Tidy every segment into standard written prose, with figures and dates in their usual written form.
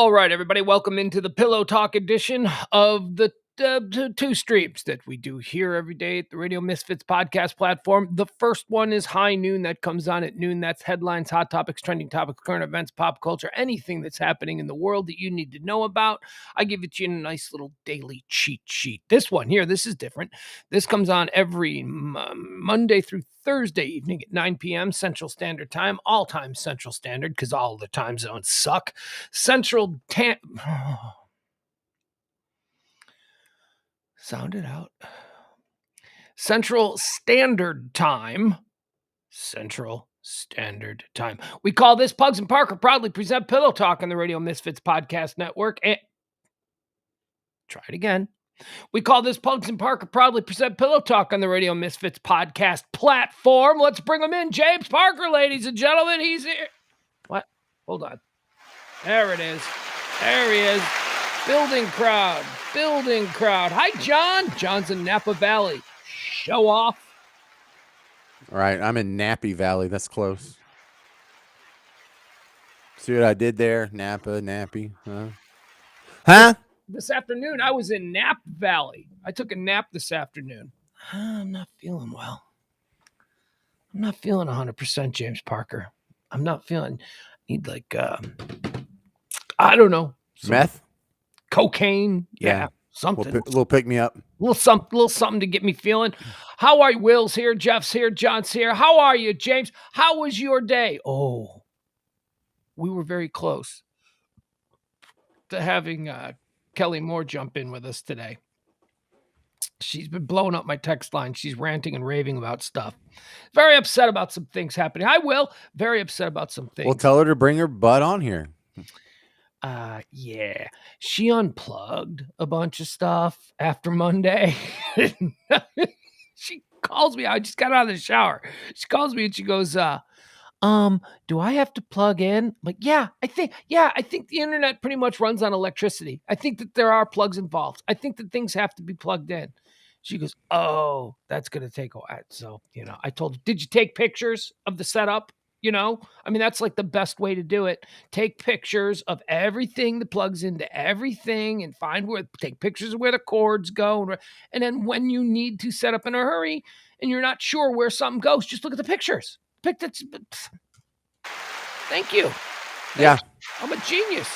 All right, everybody, welcome into the Pillow Talk edition of the two streams that we do here every day at the Radio Misfits podcast platform. The first one is High Noon. That comes on at noon. That's headlines, hot topics, trending topics, current events, pop culture, anything that's happening in the world that you need to know about. I give it to you in a nice little daily cheat sheet. This one here, this is different. This comes on every Monday through Thursday evening at 9 p.m. Central Standard Time, all time Central Standard, because all the time zones suck. Sound it out. Central Standard Time. Central Standard Time. We call this Pugs and Parker proudly present Pillow Talk on the Radio Misfits Podcast Network. And try it again. We call this Pugs and Parker proudly present Pillow Talk on the Radio Misfits Podcast platform. Let's bring him in. James Parker, ladies and gentlemen. He's here. What? Hold on. There it is. There he is. Building crowd. Hi, John. John's in Napa Valley. Show off. All right, I'm in Nappy Valley. That's close. See what I did there? Nappy. Huh? This afternoon, I was in Napa Valley. I took a nap this afternoon. I'm not feeling well. I'm not feeling 100%, James Parker. I'm not feeling... Need like, I don't know. Meth? Cocaine. Yeah. Something. A little pick me up. Little something to get me feeling. How are you? Will's here. Jeff's here. John's here. How are you, James? How was your day? Oh, we were very close to having Kelly Moore jump in with us today. She's been blowing up my text line. She's ranting and raving about stuff. Very upset about some things happening. I will. Very upset about some things. Well, tell her to bring her butt on here. Yeah. She unplugged a bunch of stuff after Monday. She calls me. I just got out of the shower. She calls me and she goes, do I have to plug in? I'm like, yeah, I think the internet pretty much runs on electricity. I think that there are plugs involved. I think that things have to be plugged in. She goes, oh, that's going to take a while. So, I told her, did you take pictures of the setup? That's like the best way to do it. Take pictures of everything that plugs into everything and take pictures of where the cords go. And then when you need to set up in a hurry and you're not sure where something goes, just look at the pictures. Thank you. Yeah. I'm a genius.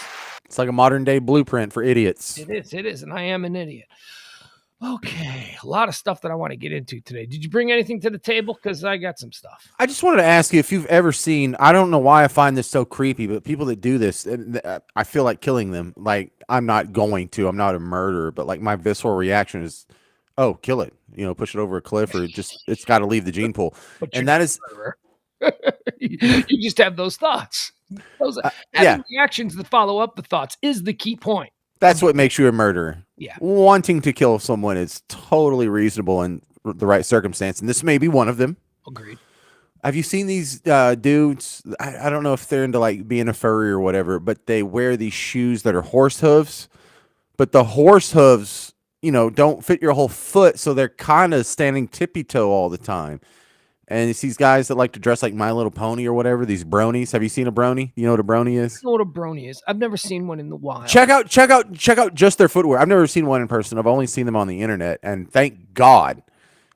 It's like a modern day blueprint for idiots. It is. And I am an idiot. Okay, a lot of stuff that I want to get into today. Did you bring anything to the table? Because I got some stuff. I just wanted to ask you if you've ever seen, I don't know why I find this so creepy, but people that do this, I feel like killing them. Like, I'm not going to. I'm not a murderer, but like my visceral reaction is, oh, kill it. Push it over a cliff or it's got to leave the gene pool. And that is... you just have those thoughts. Having reactions that follow up the thoughts is the key point. That's what makes you a murderer. Yeah. Wanting to kill someone is totally reasonable in the right circumstance, and this may be one of them. Agreed. Have you seen these dudes? I don't know if they're into like being a furry or whatever, but they wear these shoes that are horse hooves, but the horse hooves, don't fit your whole foot, so they're kind of standing tippy-toe all the time. And it's these guys that like to dress like My Little Pony or whatever, these bronies. Have you seen a brony? You know what a brony is? I know what a brony is. I've never seen one in the wild. Check out just their footwear. I've never seen one in person. I've only seen them on the internet. And thank God,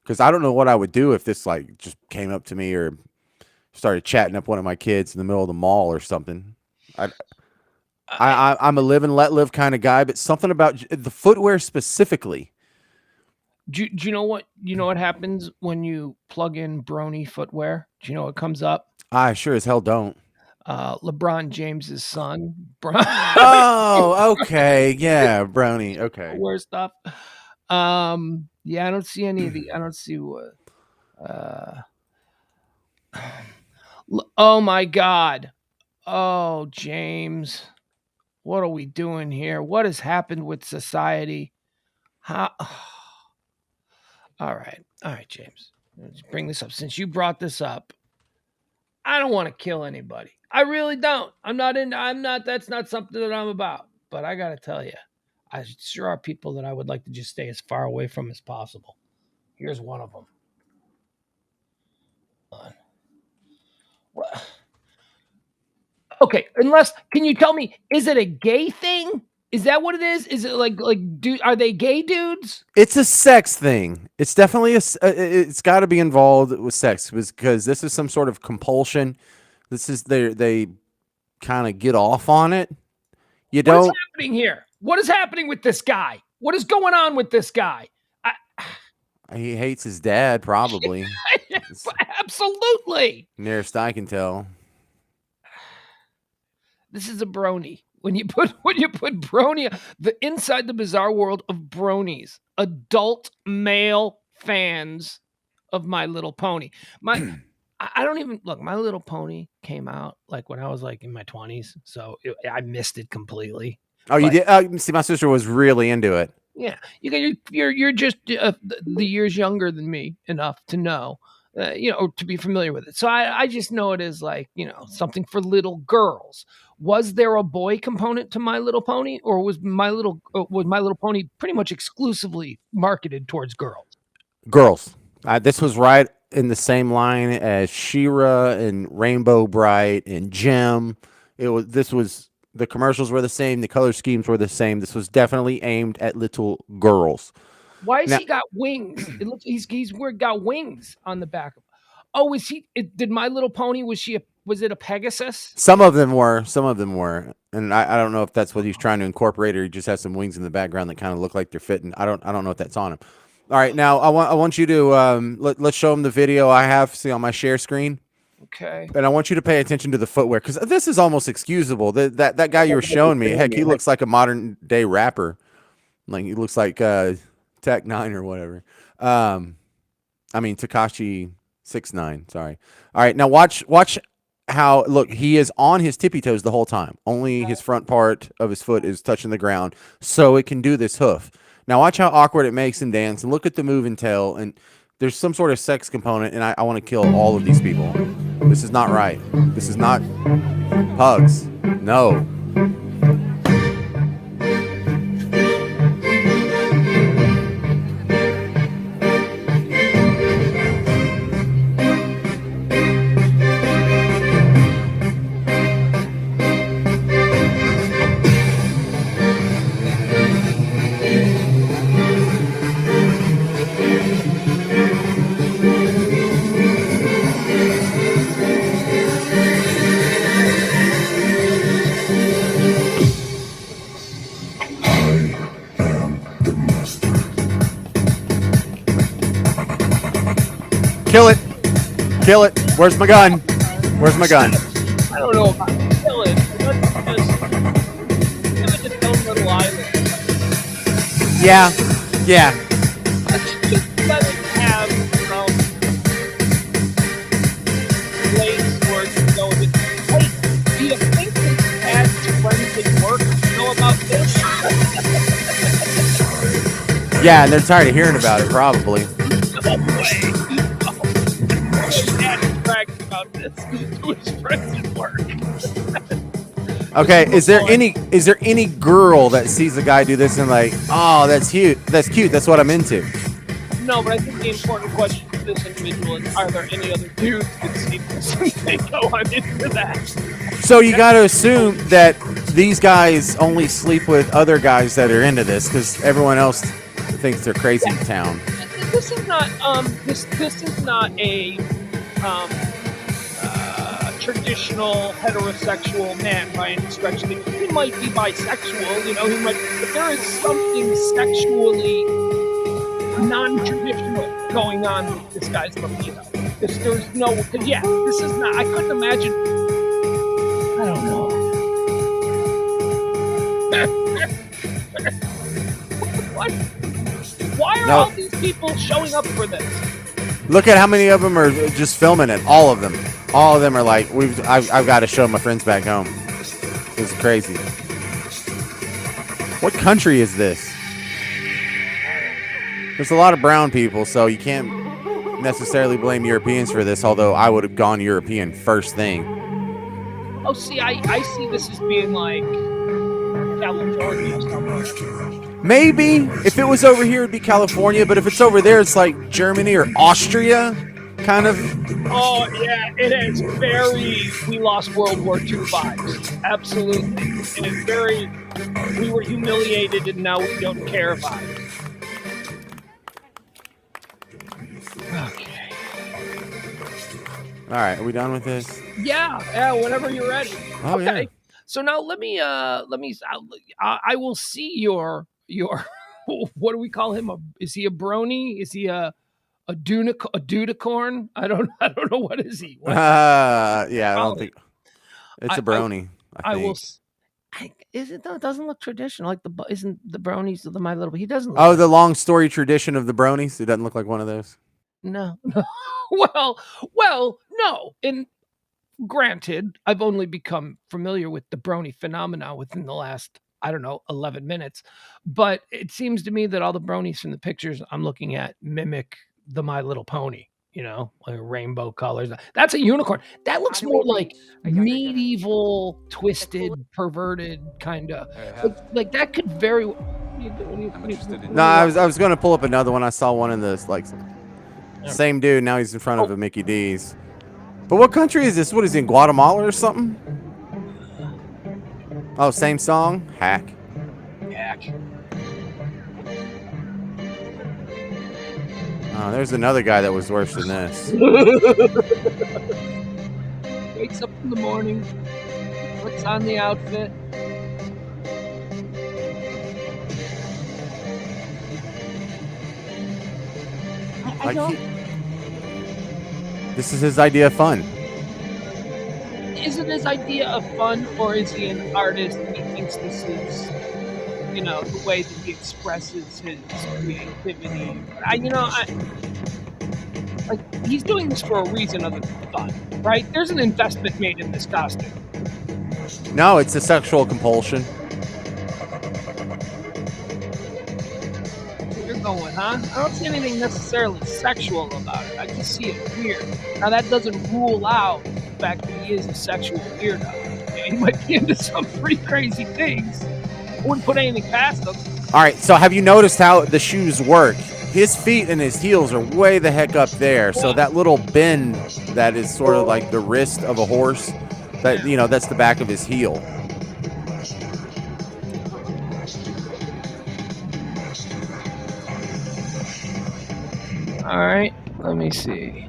because I don't know what I would do if this like just came up to me or started chatting up one of my kids in the middle of the mall or something. I'm a live and let live kind of guy, but something about the footwear specifically. Do you know what happens when you plug in brony footwear? Do you know what comes up? I sure as hell don't. LeBron James's son. Oh, okay. Yeah, brony. Okay. Footwear stuff. Yeah, I don't see any of the. I don't see what. Oh my God. Oh, James. What are we doing here? What has happened with society? All right, James. Let's bring this up. Since you brought this up, I don't want to kill anybody. I really don't. That's not something that I'm about. But I got to tell you, I sure are people that I would like to just stay as far away from as possible. Here's one of them. What? Okay, unless can you tell me, is it a gay thing? Is that what it is? Is it like are they gay dudes? It's a sex thing. It's definitely it's got to be involved with sex because this is some sort of compulsion. This is they kind of get off on it. You What is don't. happening here? What is happening with this guy? What is going on with this guy? He hates his dad, probably. It's Absolutely. nearest I can tell. This is a brony. When you put brony, the inside the bizarre world of bronies, adult male fans of My Little Pony. I don't even look. My Little Pony came out like when I was like in my 20s, so I missed it completely. Oh, you But did? See, my sister was really into it. yeah, you're just the years younger than me enough to know, or to be familiar with it. So I just know it as like something for little girls. Was there a boy component to My Little Pony, or was My Little Pony pretty much exclusively marketed towards girls? Girls. This was right in the same line as She-Ra and Rainbow Bright and Gem. This was the commercials were the same, the color schemes were the same. This was definitely aimed at little girls. Why has Now, he got wings? It looks he's got wings on the back. Oh, is he? Did My Little Pony was it a Pegasus? some of them were, and I don't know if that's what he's trying to incorporate, or he just has some wings in the background that kind of look like they're fitting. I don't know if that's on him. All right, now I want you to let's show him the video I have see on my share screen. Okay. And I want you to pay attention to the footwear because this is almost excusable. That guy you were showing me, heck, he looks like a modern day rapper. Like he looks like Tech Nine or whatever. I mean Takashi 6ix9ine. Sorry. All right, now watch how look. He is on his tippy toes the whole time. Only his front part of his foot is touching the ground, so it can do this hoof. Now watch how awkward it makes him dance, and look at the move and tail. And there's some sort of sex component, and I want to kill all of these people. This is not right. This is not Pugs. No. Kill it. Kill it. Where's my gun? Where's my gun? I don't know about killing. Let's just give it its own little island. Yeah. Yeah. Let's just let it have place where it can go. Hey, do you think this adds forensic work know about this? Yeah, and they're tired of hearing about it, probably. No way. About this to his friends at work. Okay, is there any girl that sees a guy do this and like, oh, that's cute, that's what I'm into? No, but I think the important question for this individual is: are there any other dudes that see this and think, "Oh, I'm into that"? So you got to assume that these guys only sleep with other guys that are into this because everyone else thinks they're crazy in town. This is not this is not a traditional heterosexual man by any stretch of it. He might be bisexual, he might, but there is something sexually non-traditional going on with this guy's libido. There's no, yeah, this is not, I couldn't imagine, I don't know. What? Why are all these people showing up for this? Look at how many of them are just filming it. All of them. All of them are like, I've got to show my friends back home. This is crazy. What country is this? There's a lot of brown people, so you can't necessarily blame Europeans for this, although I would have gone European first thing. Oh, see, I see this as being like California or somewhere. Maybe. If it was over here, it'd be California, but if it's over there, it's like Germany or Austria. kind of. Oh yeah, it is very we lost World War II vibes. Absolutely. It is very we were humiliated and now we don't care vibes. Okay. All right, are we done with this? Yeah, whenever you're ready. Oh Okay. yeah. So now let me I will see your what do we call him? Is he a brony? Is he a dudicorn? I don't know what is he. What Yeah, I don't think it's a I brony. I I will. think. Is it though? It doesn't look traditional. Like isn't the bronies of the My Little? He doesn't look. Oh, Like, the long story tradition of the bronies. It doesn't look like one of those. no. Well, no. And granted, I've only become familiar with the brony phenomena within the last, I don't know, 11 minutes. But it seems to me that all the bronies from the pictures I'm looking at mimic the My Little Pony. Like rainbow colors. That's a unicorn. That looks more like medieval, twisted, perverted kind of. Like that could very. No, I was going to pull up another one. I saw one in this same dude. Now he's in front of a Mickey D's. But what country is this? What is he in Guatemala or something? Oh, same song. Hack. Oh, there's another guy that was worse than this. Wakes up in the morning, puts on the outfit. I don't. This is his idea of fun. Is it his idea of fun, or is he an artist and he thinks this is, the way that he expresses his creativity? Like he's doing this for a reason other than fun, right? There's an investment made in this costume. No, it's a sexual compulsion. You're going, huh? I don't see anything necessarily sexual about it. I just see it weird. Now that doesn't rule out the fact that he is a sexual weirdo. He might be into some pretty crazy things. I wouldn't put anything past him. All right, so have you noticed how the shoes work? His feet and his heels are way the heck up there. So that little bend that is sort of like the wrist of a horse, that's the back of his heel. All right, let me see.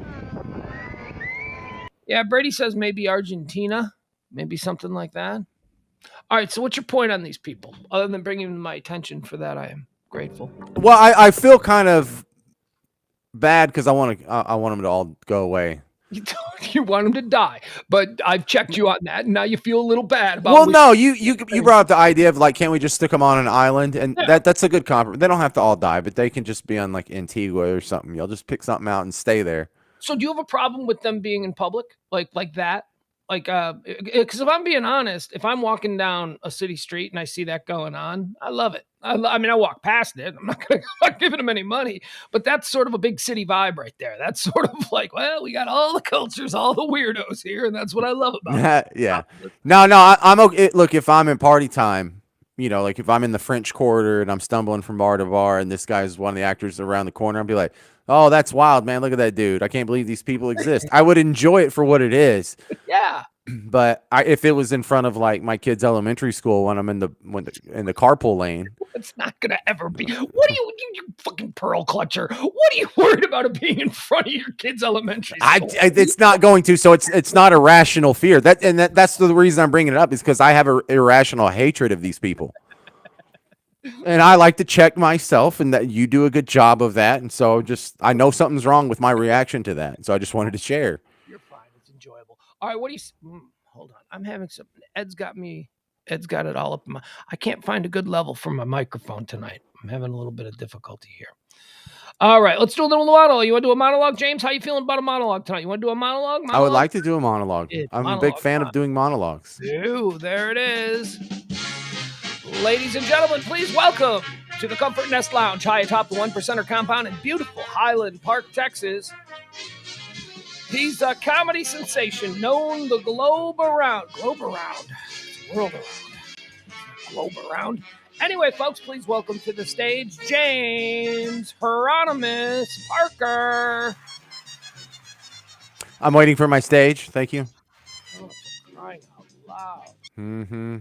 Yeah, Brady says maybe Argentina, maybe something like that. All right, so what's your point on these people? Other than bringing them to my attention, for that I am grateful. Well, I feel kind of bad because I want them to all go away. You want them to die, but I've checked you on that, and now you feel a little bad about. Well, no, you brought up the idea of can't we just stick them on an island, and that's a good compromise. They don't have to all die, but they can just be on Antigua or something. You'll just pick something out and stay there. So, do you have a problem with them being in public like that? Because if I'm being honest, if I'm walking down a city street and I see that going on, I love it. I mean, I walk past it. I'm not giving them any money, but that's sort of a big city vibe right there. That's sort of like, well, we got all the cultures, all the weirdos here, and that's what I love about it. Yeah. No, I'm okay. Look, if I'm in party time, if I'm in the French Quarter and I'm stumbling from bar to bar, and this guy's one of the actors around the corner, I'll be like, oh, that's wild, man. Look at that dude. I can't believe these people exist. I would enjoy it for what it is. Yeah. But if it was in front of my kid's elementary school when I'm in the carpool lane, it's not gonna ever be. What are you fucking pearl clutcher? What are you worried about it being in front of your kid's elementary school? It's not going to. So it's not a rational fear. That's the reason I'm bringing it up is because I have an irrational hatred of these people. And I like to check myself, and that you do a good job of that. And so I know something's wrong with my reaction to that. So I just wanted to share. You're fine. It's enjoyable. All right. What do you? Hold on. I'm having some. Ed's got it all up. I can't find a good level for my microphone tonight. I'm having a little bit of difficulty here. All right. Let's do a little monologue. You want to do a monologue, James? How you feeling about a monologue tonight? You want to do a monologue? I would like to do a monologue. I'm a big fan of doing monologues. Ooh, there it is. Ladies and gentlemen, please welcome to the Comfort Nest Lounge high atop the 1%er compound in beautiful Highland Park, Texas. He's a comedy sensation known the globe around, world around, globe around. Anyway, folks, please welcome to the stage James Hieronymus Parker. I'm waiting for my stage. Thank you. Oh, for crying out loud. Mm-hmm.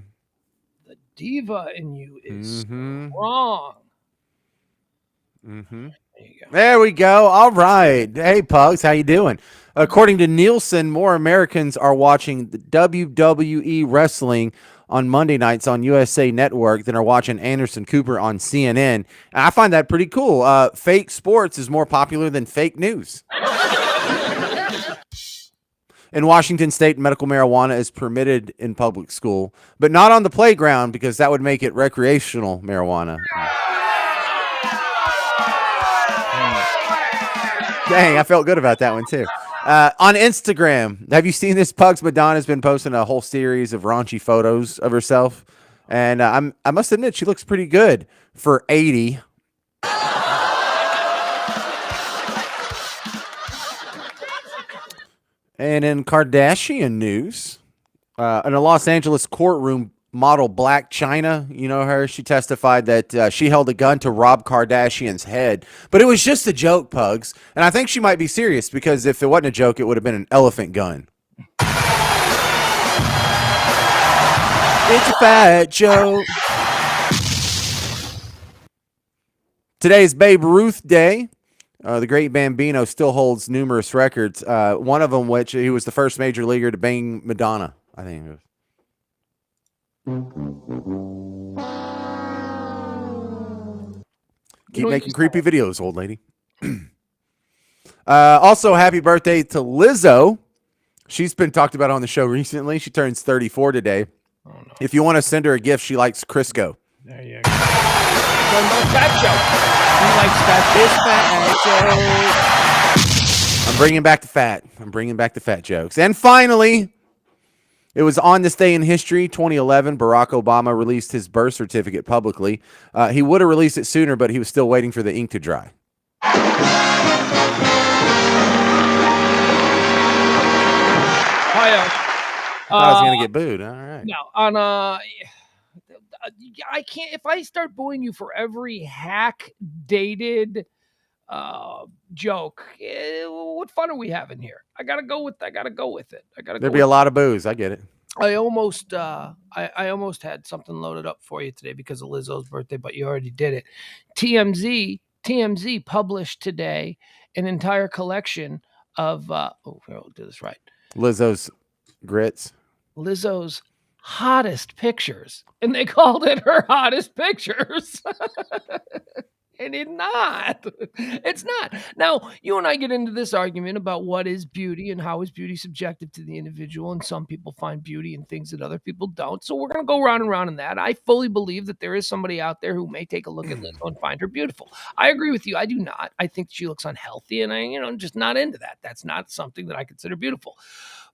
The diva in you is Mm-hmm. strong. Mm-hmm. There you go. There we go. All right. Hey, Pugs, how you doing? According to Nielsen, more Americans are watching the WWE wrestling on Monday nights on USA Network than are watching Anderson Cooper on CNN. And I find that pretty cool. Fake sports is more popular than fake news. In Washington State, medical marijuana is permitted in public school, but not on the playground because that would make it recreational marijuana. Dang, I felt good about that one too. On Instagram, have you seen this? Pugs Madonna's been posting a whole series of raunchy photos of herself, and I must admit she looks pretty good for 80. And in Kardashian news, in a Los Angeles courtroom, model Black China, you know her, she testified that she held a gun to Rob Kardashian's head, but it was just a joke, Pugs. And I think she might be serious because if it wasn't a joke, it would have been an elephant gun. It's a fat joke. Today's Babe Ruth Day. The great Bambino still holds numerous records. One of them, which he was the first major leaguer to bang Madonna, I think it was. Keep making creepy videos, old lady. Also, happy birthday to Lizzo. She's been talked about on the show recently. She turns 34 today. Oh, no. If you want to send her a gift, she likes Crisco. There you go. Fat joke. I'm bringing back the fat. I'm bringing back the fat jokes. And finally, it was on this day in history, 2011, Barack Obama released his birth certificate publicly. He would have released it sooner, but he was still waiting for the ink to dry. I was going to get booed. All right. Now, on I can't, if I start booing you for every hack dated joke, what fun are we having here? I gotta go with it. There'd be a lot of booze. I get it. I almost had something loaded up for you today because of Lizzo's birthday, but you already did it. TMZ published today an entire collection of here, I'll do this right. Lizzo's grits. Lizzo's hottest pictures, and they called it her hottest pictures. And it's not. Now, you and I get into this argument about what is beauty and how is beauty subjective to the individual, and some people find beauty in things that other people don't. So we're going to go round and round in that. I fully believe that there is somebody out there who may take a look at Lizzo and find her beautiful. I agree with you. I do not. I think she looks unhealthy, and I'm just not into that. That's not something that I consider beautiful.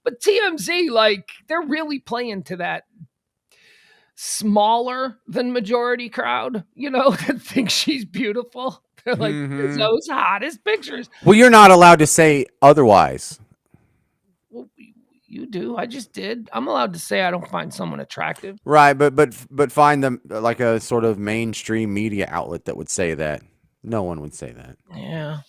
But TMZ, like, they're really playing to that smaller than majority crowd, that thinks she's beautiful. They're like, Lizzo's hottest pictures. Well, you're not allowed to say otherwise. Well, you do. I just did. I'm allowed to say I don't find someone attractive. Right, but find them like a sort of mainstream media outlet that would say that. No one would say that. Yeah.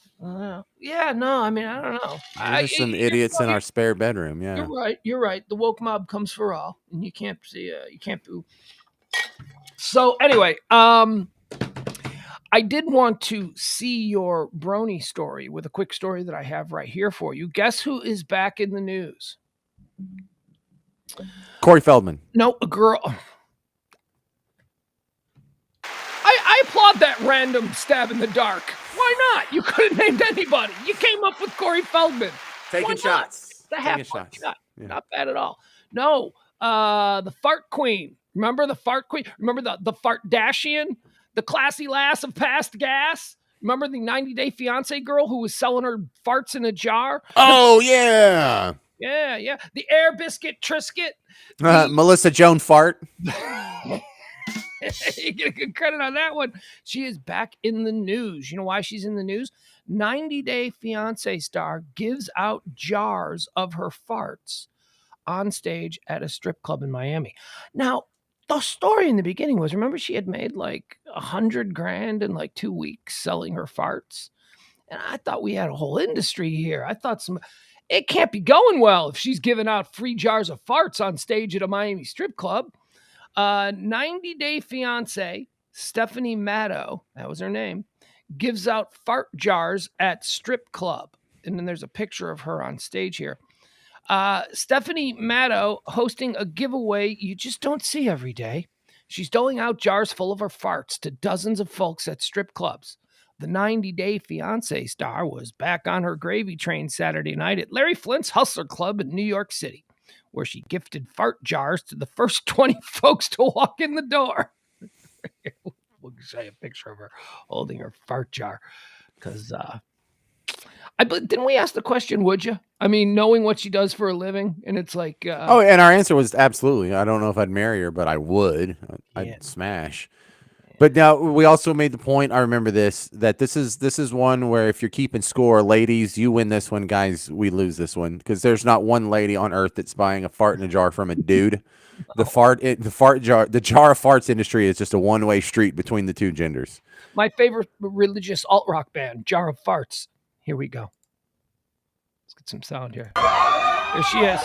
Yeah, no, I mean, I don't know. There's some idiots in our spare bedroom. Yeah, you're right. The woke mob comes for all, and you can't see. You can't boo. So anyway, I did want to see your brony story with a quick story that I have right here for you. Guess who is back in the news? Corey Feldman. No, a girl. I applaud that random stab in the dark. Why not? You could have named anybody. You came up with Corey Feldman. Taking shots. Taking shots. Not bad at all. No, the fart queen. Remember the fart queen? Remember the fart Dashian? The classy lass of past gas? Remember the 90-Day Fiancé girl who was selling her farts in a jar? Oh, yeah. Yeah. The Air Biscuit Triscuit. Melissa Joan Fart. You get a good credit on that one. She is back in the news. You know why she's in the news? 90-Day Fiancé star gives out jars of her farts on stage at a strip club in Miami. Now, the story in the beginning was, remember, she had made like $100,000 in like 2 weeks selling her farts. And I thought we had a whole industry here. I thought it can't be going well if she's giving out free jars of farts on stage at a Miami strip club. 90 Day Fiance, Stephanie Maddow, that was her name, gives out fart jars at strip club. And then there's a picture of her on stage here. Stephanie Maddow hosting a giveaway you just don't see every day. She's doling out jars full of her farts to dozens of folks at strip clubs. The 90 Day Fiance star was back on her gravy train Saturday night at Larry Flint's Hustler Club in New York City, where she gifted fart jars to the first 20 folks to walk in the door. We'll show you a picture of her holding her fart jar. Because didn't we ask the question, would you? I mean, knowing what she does for a living, and it's like... and our answer was absolutely. I don't know if I'd marry her, but I would. I'd smash. But now we also made the point, I remember that this is one where if you're keeping score, ladies, you win this one, guys, we lose this one, because there's not one lady on earth that's buying a fart in a jar from a dude. The jar of farts industry is just a one-way street between the two genders. My favorite religious alt-rock band, Jar of Farts. Here we go. Let's get some sound here. There she is.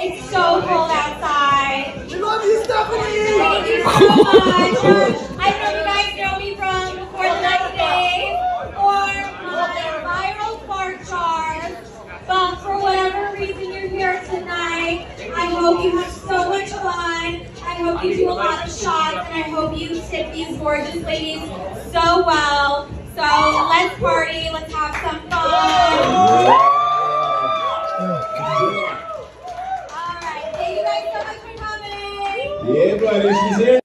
It's so cold outside. We love you, Stephanie! Thank you so much. I don't know if you guys know me from before the 90 days or my viral fart jars, but for whatever reason you're here tonight, I hope you have so much fun. I hope you do a lot of shots, and I hope you tip these gorgeous ladies so well. So let's party, let's have some fun. Yeah, buddy, she's here.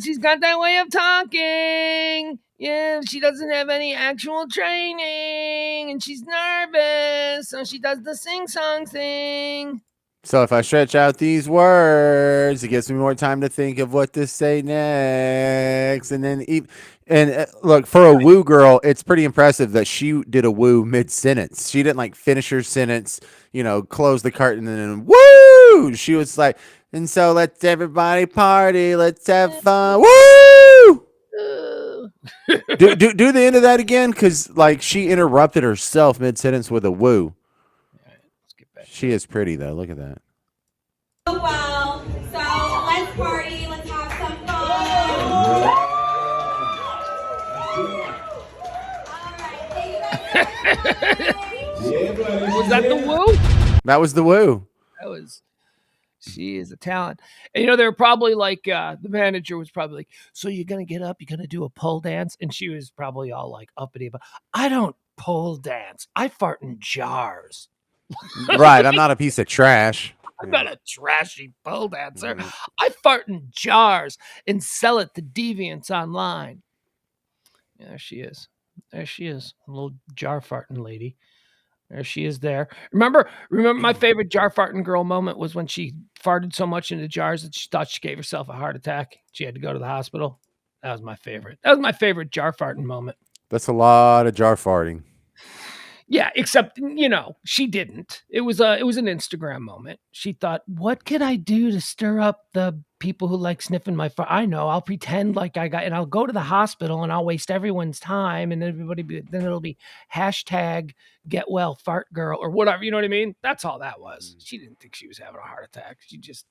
She's got that way of talking. Yeah, she doesn't have any actual training, and she's nervous, so she does the sing-song thing. So if I stretch out these words, it gives me more time to think of what to say next. And then, look, for a woo girl, it's pretty impressive that she did a woo mid-sentence. She didn't finish her sentence, close the curtain and then woo. She was like, and so let's everybody party, let's have fun, woo. do the end of that again, because she interrupted herself mid-sentence with a woo. She is pretty, though. Look at that. Well, so let's party. Let's have some fun. Was that the woo? That was the woo. She is a talent. And, they were probably the manager was probably like, so you're going to get up, you're going to do a pole dance? And she was probably all uppity about, I don't pole dance. I fart in jars. Right, I'm not a piece of trash. I'm not a trashy pole dancer. I fart in jars and sell it to deviants online. Yeah, there she is. A little jar farting lady. There she is there. Remember my favorite jar farting girl moment was when she farted so much into jars that she thought she gave herself a heart attack. She had to go to the hospital. That was my favorite. That was my favorite jar farting moment. That's a lot of jar farting. Yeah, except, she didn't. It was an Instagram moment. She thought, what could I do to stir up the people who like sniffing my fart? I know, I'll pretend like and I'll go to the hospital and I'll waste everyone's time, and then it'll be hashtag get well fart girl or whatever. You know what I mean? That's all that was. She didn't think she was having a heart attack. She just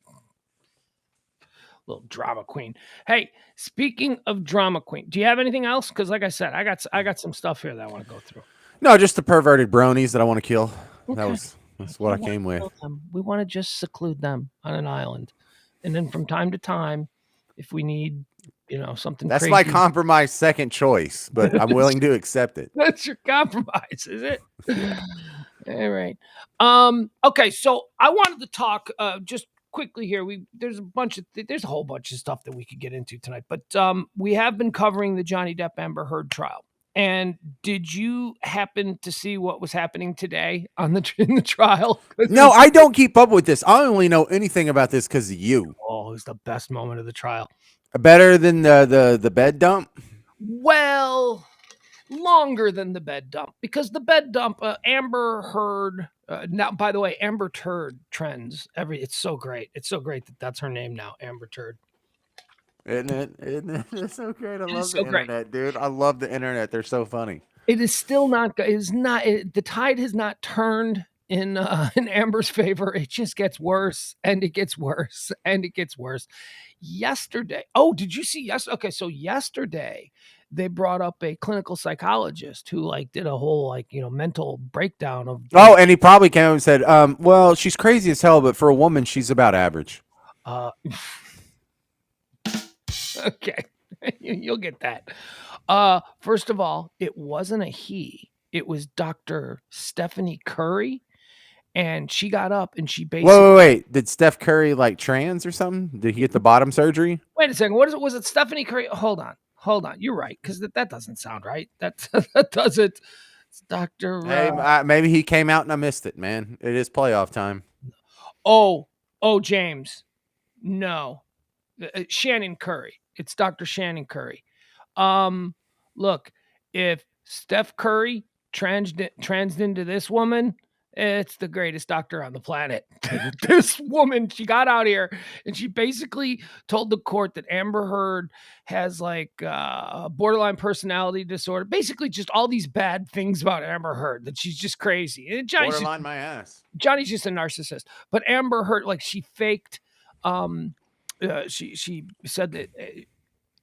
little drama queen. Hey, speaking of drama queen, do you have anything else? Because like I said, I got some stuff here that I want to go through. No, just the perverted bronies that I want to kill. Okay. That's what I came with. We want to just seclude them on an island. And then from time to time, if we need, something That's crazy. my compromise second choice, but I'm willing to accept it. That's your compromise, is it? All right. Okay, so I wanted to talk just quickly here. There's a whole bunch of stuff that we could get into tonight, but we have been covering the Johnny Depp Amber Heard trial. And did you happen to see what was happening today in the trial? No, I don't keep up with this. I only know anything about this because of you. Oh, it was the best moment of the trial. Better than the bed dump? Well, longer than the bed dump, because the bed dump, Amber Heard. Now, by the way, Amber Turd trends. It's so great. It's so great that that's her name now, Amber Turd. Isn't it? Isn't it? It's so great. I It love is the so great. internet, dude. I love the internet. They're so funny. It is still not good. It is not. The tide has not turned in in Amber's favor. It just gets worse, and it gets worse, and it gets worse. Yesterday, oh, did you see? Yes. Okay, so yesterday they brought up a clinical psychologist who like did a whole like mental breakdown of. Oh, and he probably came up and said, well, she's crazy as hell, but for a woman, she's about average. Okay, you'll get that. First of all, it wasn't a he. It was Dr. Stephanie Curry, and she got up and she basically. Wait. Did Steph Curry like trans or something? Did he get the bottom surgery? Wait a second. What is it? Was it Stephanie Curry? Hold on. You're right, because that doesn't sound right. That doesn't. It's Dr. Hey, maybe he came out and I missed it, man. It is playoff time. Oh, James. No. Shannon Curry. It's Dr. Shannon Curry. Look, if Steph Curry transed into this woman, it's the greatest doctor on the planet. This woman, she got out here and she basically told the court that Amber Heard has like borderline personality disorder. Basically, just all these bad things about Amber Heard, that she's just crazy. And Borderline my ass. Johnny's just a narcissist. But Amber Heard, like she faked. She said that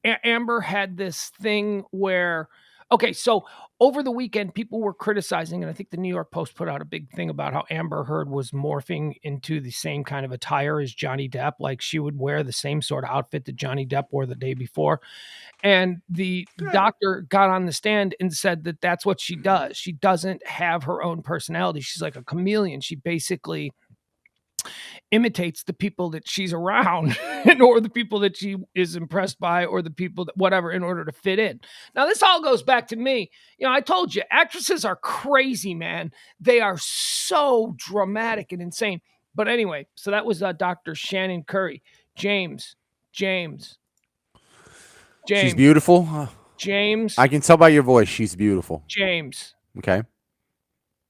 Amber had this thing where, okay, so over the weekend, people were criticizing, and I think the New York Post put out a big thing about how Amber Heard was morphing into the same kind of attire as Johnny Depp. Like she would wear the same sort of outfit that Johnny Depp wore the day before. And the doctor got on the stand and said that that's what she does. She doesn't have her own personality. She's like a chameleon. She basically imitates the people that she's around or the people that she is impressed by or the people that whatever in order to fit in. Now, this all goes back to me. I told you, actresses are crazy, man. They are so dramatic and insane. But anyway, so that was Dr. Shannon Curry. James. She's beautiful. James. I can tell by your voice she's beautiful. James. Okay.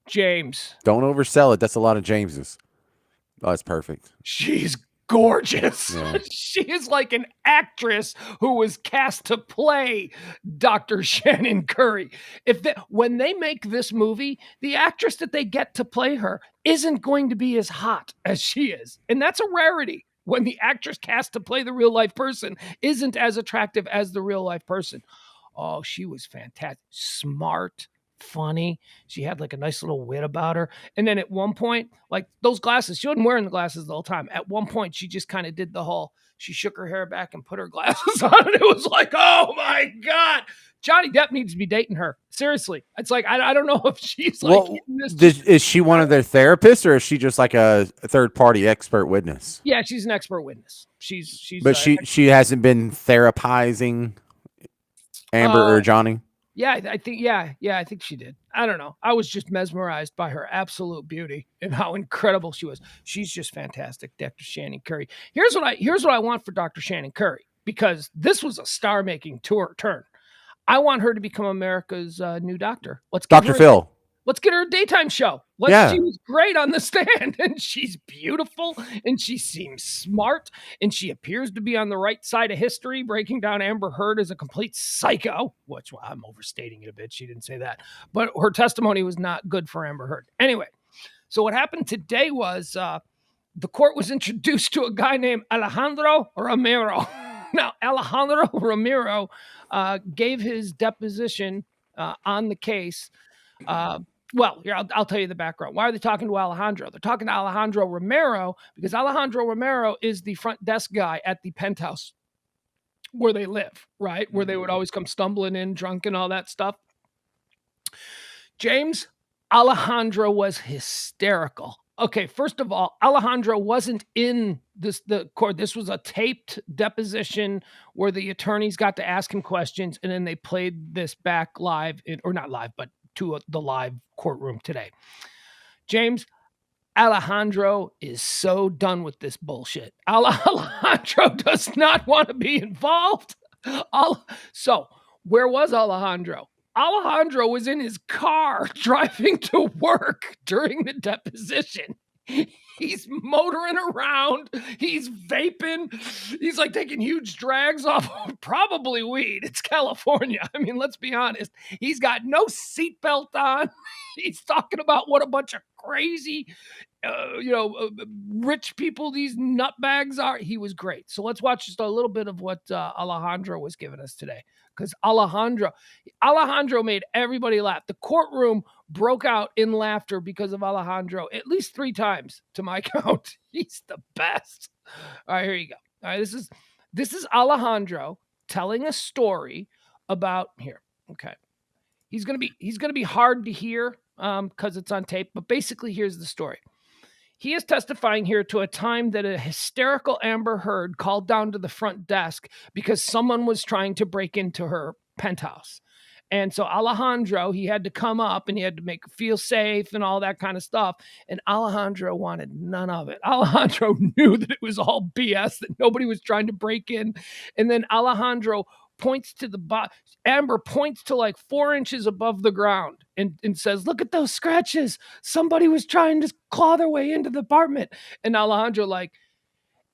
James. Don't oversell it. That's a lot of Jameses. Oh, that's perfect. She's gorgeous. Yeah. She is like an actress who was cast to play Dr. Shannon Curry. When they make this movie, the actress that they get to play her isn't going to be as hot as she is. And that's a rarity. When the actress cast to play the real life person isn't as attractive as the real life person. Oh, she was fantastic. Smart. Funny. She had like a nice little wit about her. And then at one point, like those glasses, she wasn't wearing the glasses the whole time. At one point, she just kind of did the whole, she shook her hair back and put her glasses on. And it was like, oh my God. Johnny Depp needs to be dating her. Seriously. It's like, I don't know if she's like, is she one of their therapists or is she just like a third party expert witness? Yeah, she's an expert witness. But she hasn't been therapizing Amber or Johnny. Yeah, I think I think she did. I don't know. I was just mesmerized by her absolute beauty and how incredible she was. She's just fantastic, Dr. Shannon Curry. Here's what I want for Dr. Shannon Curry, because this was a star-making turn. I want her to become America's new doctor. Dr. Phil. Let's get her a daytime show. She was great on the stand, and she's beautiful, and she seems smart, and she appears to be on the right side of history, breaking down Amber Heard as a complete psycho, which I'm overstating it a bit. She didn't say that. But her testimony was not good for Amber Heard. Anyway, so what happened today was the court was introduced to a guy named Alejandro Romero. Now, Alejandro Romero gave his deposition on the case. Well, here, I'll tell you the background. Why are they talking to Alejandro? They're talking to Alejandro Romero because Alejandro Romero is the front desk guy at the penthouse where they live, right? Where they would always come stumbling in drunk and all that stuff. James, Alejandro was hysterical. Okay, first of all, Alejandro wasn't in the court. This was a taped deposition where the attorneys got to ask him questions, and then they played this back live, or not live, but to the live courtroom today. James, Alejandro is so done with this bullshit. Alejandro does not want to be involved. So, where was Alejandro? Alejandro was in his car driving to work during the deposition. He's motoring around. He's vaping. He's like taking huge drags off probably weed. It's California. I mean, let's be honest. He's got no seatbelt on. He's talking about what a bunch of crazy, rich people these nutbags are. He was great. So let's watch just a little bit of what Alejandro was giving us today. Because Alejandro made everybody laugh. The courtroom broke out in laughter because of Alejandro at least 3 times to my count. He's the best. All right, here you go. All right, this is Alejandro telling a story about here. Okay. He's gonna be hard to hear because it's on tape, but basically here's the story. He is testifying here to a time that a hysterical Amber Heard called down to the front desk because someone was trying to break into her penthouse. And so Alejandro, he had to come up and he had to make her feel safe and all that kind of stuff. And Alejandro wanted none of it. Alejandro knew that it was all BS, that nobody was trying to break in. And then Alejandro points to Amber points to like 4 inches above the ground and says, "Look at those scratches. Somebody was trying to claw their way into the apartment." And Alejandro like,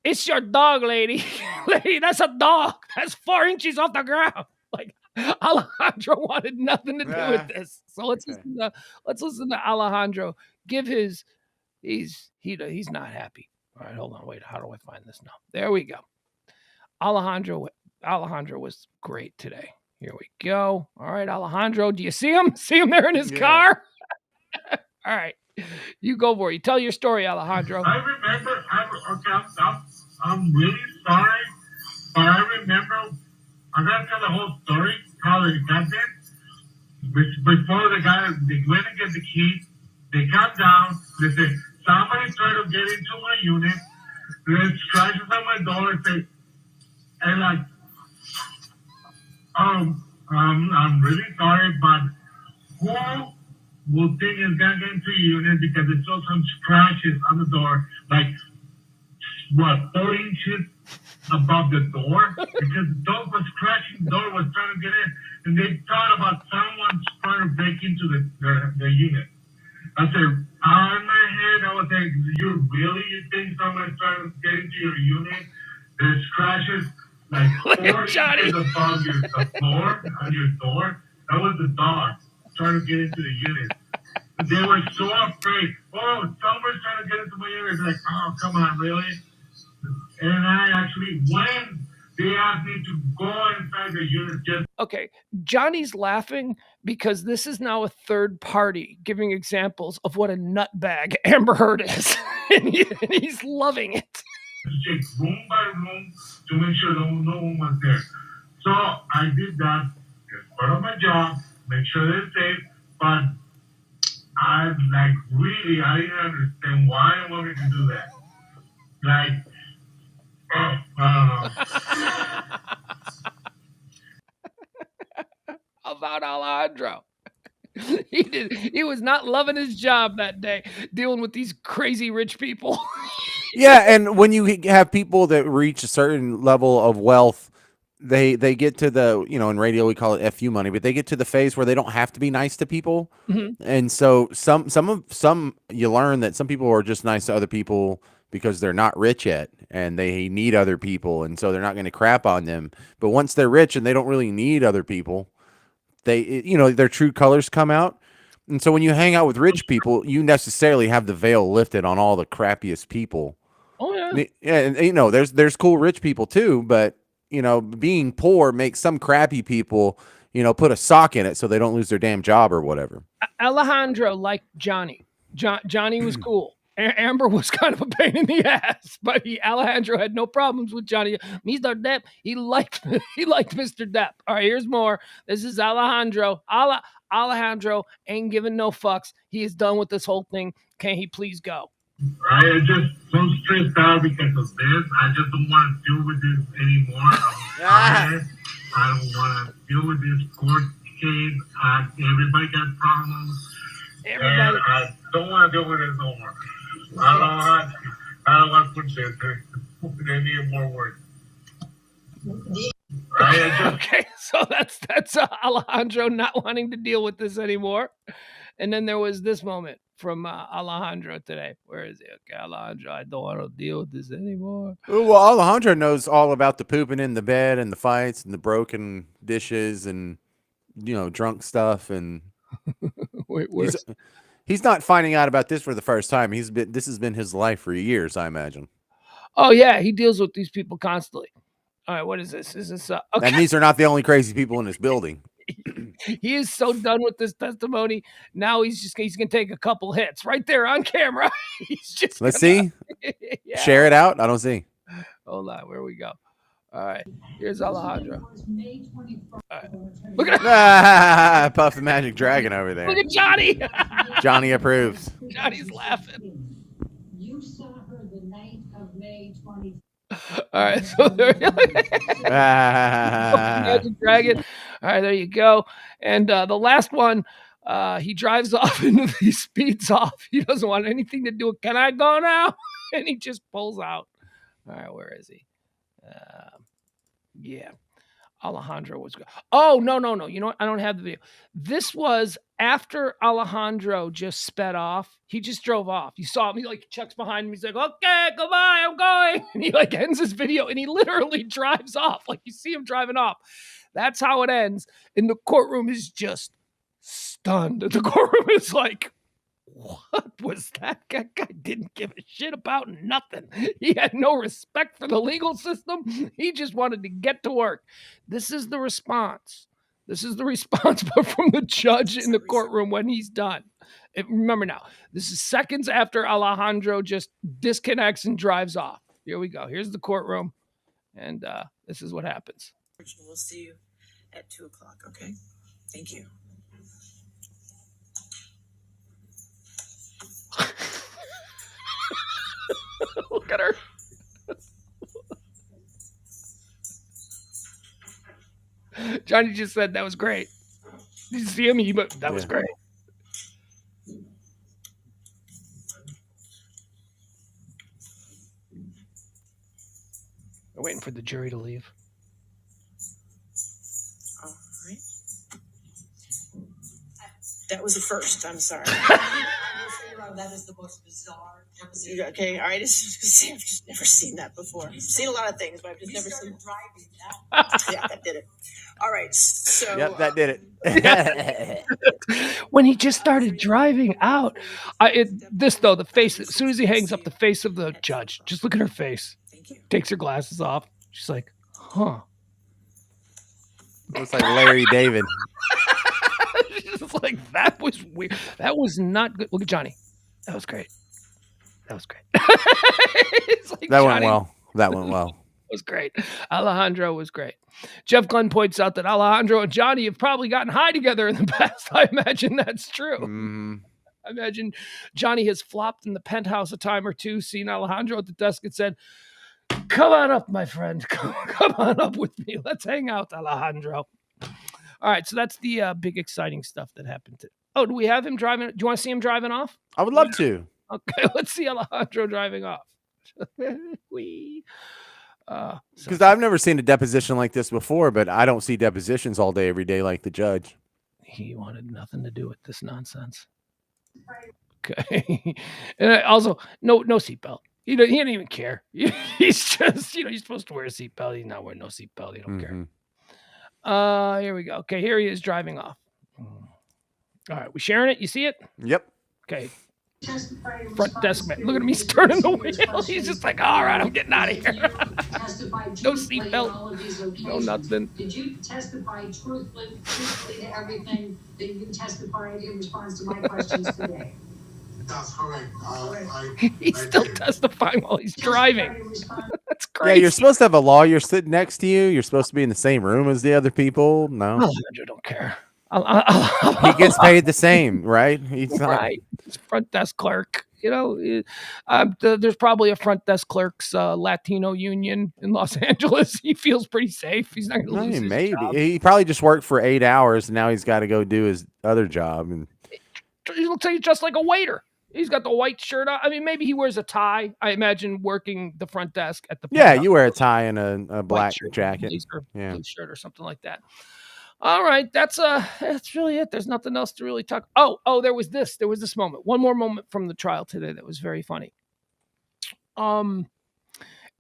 "It's your dog, lady. Lady, that's a dog. That's 4 inches off the ground." Like Alejandro wanted nothing to do with this. So let's listen to Alejandro give his he's not happy. All right, hold on. Wait, how do I find this now? There we go. Alejandro was great today. Here we go. All right, Alejandro, do you see him? See him there in his car? All right, you go for it. You tell your story, Alejandro. I remember, I'm really sorry, but I remember, I gotta tell the whole story, how it got there. Before they went to get the keys, they got down, they said, "Somebody tried to get into my unit," there's scratches on my door, and like, I'm really sorry, but who will think it's gonna get into your unit because it saw some scratches on the door, like, 4 inches above the door? Because the dog was scratching the door, was trying to get in, and they thought about someone trying to break into the unit. I said, in my head, I was like, you think someone's trying to get into your unit? There's scratches like 4 inches above the floor on your door. That was the dog trying to get into the unit. They were so afraid. Oh, someone's trying to get into my unit. It's like, oh, come on, really? And I actually, when they asked me to go inside the unit, okay, Johnny's laughing because this is now a third party giving examples of what a nutbag Amber Heard is. and he's loving it. Check room by room to make sure no one was there. So I did that. It's part of my job. Make sure they're safe. But I didn't understand why I wanted to do that. Like, I don't know. About Alejandro. He was not loving his job that day, dealing with these crazy rich people. Yeah, and when you have people that reach a certain level of wealth, they get to the, in radio we call it FU money, but they get to the phase where they don't have to be nice to people. Mm-hmm. And so some you learn that some people are just nice to other people because they're not rich yet and they need other people, and so they're not going to crap on them. But once they're rich and they don't really need other people, their true colors come out. And so when you hang out with rich people, you necessarily have the veil lifted on all the crappiest people. Oh yeah. And there's cool rich people too, but being poor makes some crappy people, put a sock in it so they don't lose their damn job or whatever. Alejandro liked Johnny. Johnny was cool. Amber was kind of a pain in the ass, but Alejandro had no problems with Johnny. Mr. Depp, he liked Mr. Depp. All right, here's more. This is Alejandro. Alejandro ain't giving no fucks. He is done with this whole thing. Can he please go? I am just so stressed out because of this. I just don't want to deal with this anymore. I don't want to deal with this court case. Everybody got problems. And I don't want to deal with this no more. I don't want to put this. They need more work. Okay, so that's Alejandro not wanting to deal with this anymore. And then there was this moment from Alejandro today. Where is he? Okay, Alejandro, I don't want to deal with this anymore. Well, Alejandro knows all about the pooping in the bed and the fights and the broken dishes and drunk stuff. And Wait, where's he's not finding out about this for the first time. This has been his life for years, I imagine. Oh yeah, he deals with these people constantly. All right, what is this? Is this okay? And these are not the only crazy people in this building. He is so done with this testimony. Now he's gonna take a couple hits right there on camera. Let's see. Yeah. Share it out. I don't see. Hold on, where we go. All right, here's Alejandro. All right. Look at Puff the Magic Dragon over there. Look at Johnny. Johnny approves. Johnny's laughing. You saw her the night of May 24th. All right, so there Magic Dragon. All right, there you go. And the last one, he drives off and he speeds off. He doesn't want anything to do with, can I go now? And he just pulls out. All right, where is he? Yeah. Alejandro was good. Oh, no. You know what? I don't have the video. This was after Alejandro just sped off. He just drove off. You saw him. He like checks behind him. He's like, okay, goodbye, I'm going. And he like ends his video and he literally drives off. Like you see him driving off. That's how it ends. And the courtroom is just stunned. The courtroom is like, what was that? That guy didn't give a shit about nothing. He had no respect for the legal system. He just wanted to get to work. This is the response. This is the response from the judge in the courtroom when he's done. Remember now, this is seconds after Alejandro just disconnects and drives off. Here we go. Here's the courtroom. And this is what happens. We'll see you at 2:00, okay? Thank you. Look at her. Johnny just said that was great. Did you see him? That was great. We're waiting for the jury to leave. All right. That was a first. I'm sorry. That is the most bizarre episode. Okay, all right. I've just never seen that before. I've seen a lot of things, but I've just never seen driving that. Yeah, that did it. All right, so yep, that did it. When he just started driving out, the face. As soon as he hangs up, the face of the judge. Just look at her face. Thank you. Takes her glasses off. She's like, huh. Looks like Larry David. She's like, that was weird. That was not good. Look at Johnny. That was great. It's like that went well. That went well. Was great. Alejandro was great. Jeff Glenn points out that Alejandro and Johnny have probably gotten high together in the past. I imagine that's true. Mm-hmm. I imagine Johnny has flopped in the penthouse a time or two, seen Alejandro at the desk and said, come on up, my friend. Come on up with me. Let's hang out, Alejandro. All right, so that's the big exciting stuff that happened. Oh, do we have him driving? Do you want to see him driving off? I would love to. Okay, let's see Alejandro driving off. Because I've never seen a deposition like this before, but I don't see depositions all day, every day like the judge. He wanted nothing to do with this nonsense. Okay. And also, no seatbelt. He didn't even care. He's just, you're supposed to wear a seatbelt. He's not wearing no seatbelt. He don't care. Here we go. Okay, here he is driving off. All right, we sharing it? You see it? Yep. Okay. Front desk man. Look at him. He's turning the wheel. He's just like, all right, I'm getting out of here. No seatbelt. No nothing. Did you testify truthfully to everything that you testified in response to my questions today? That's correct. He's still testifying while he's driving. That's crazy. Yeah, you're supposed to have a lawyer sitting next to you. You're supposed to be in the same room as the other people. No. I don't care. He gets paid the same, right? He's not... Right. He's a front desk clerk. There's probably a front desk clerks Latino union in Los Angeles. He feels pretty safe. He's not going to lose his job. He probably just worked for 8 hours, and now he's got to go do his other job. And he looks like he's just like a waiter. He's got the white shirt on. I mean, maybe he wears a tie. I imagine working the front desk at the you wear a tie and a black jacket, blue shirt or something like that. All right, that's really it. There's nothing else to really talk. Oh, there was this moment. One more moment from the trial today that was very funny. Amber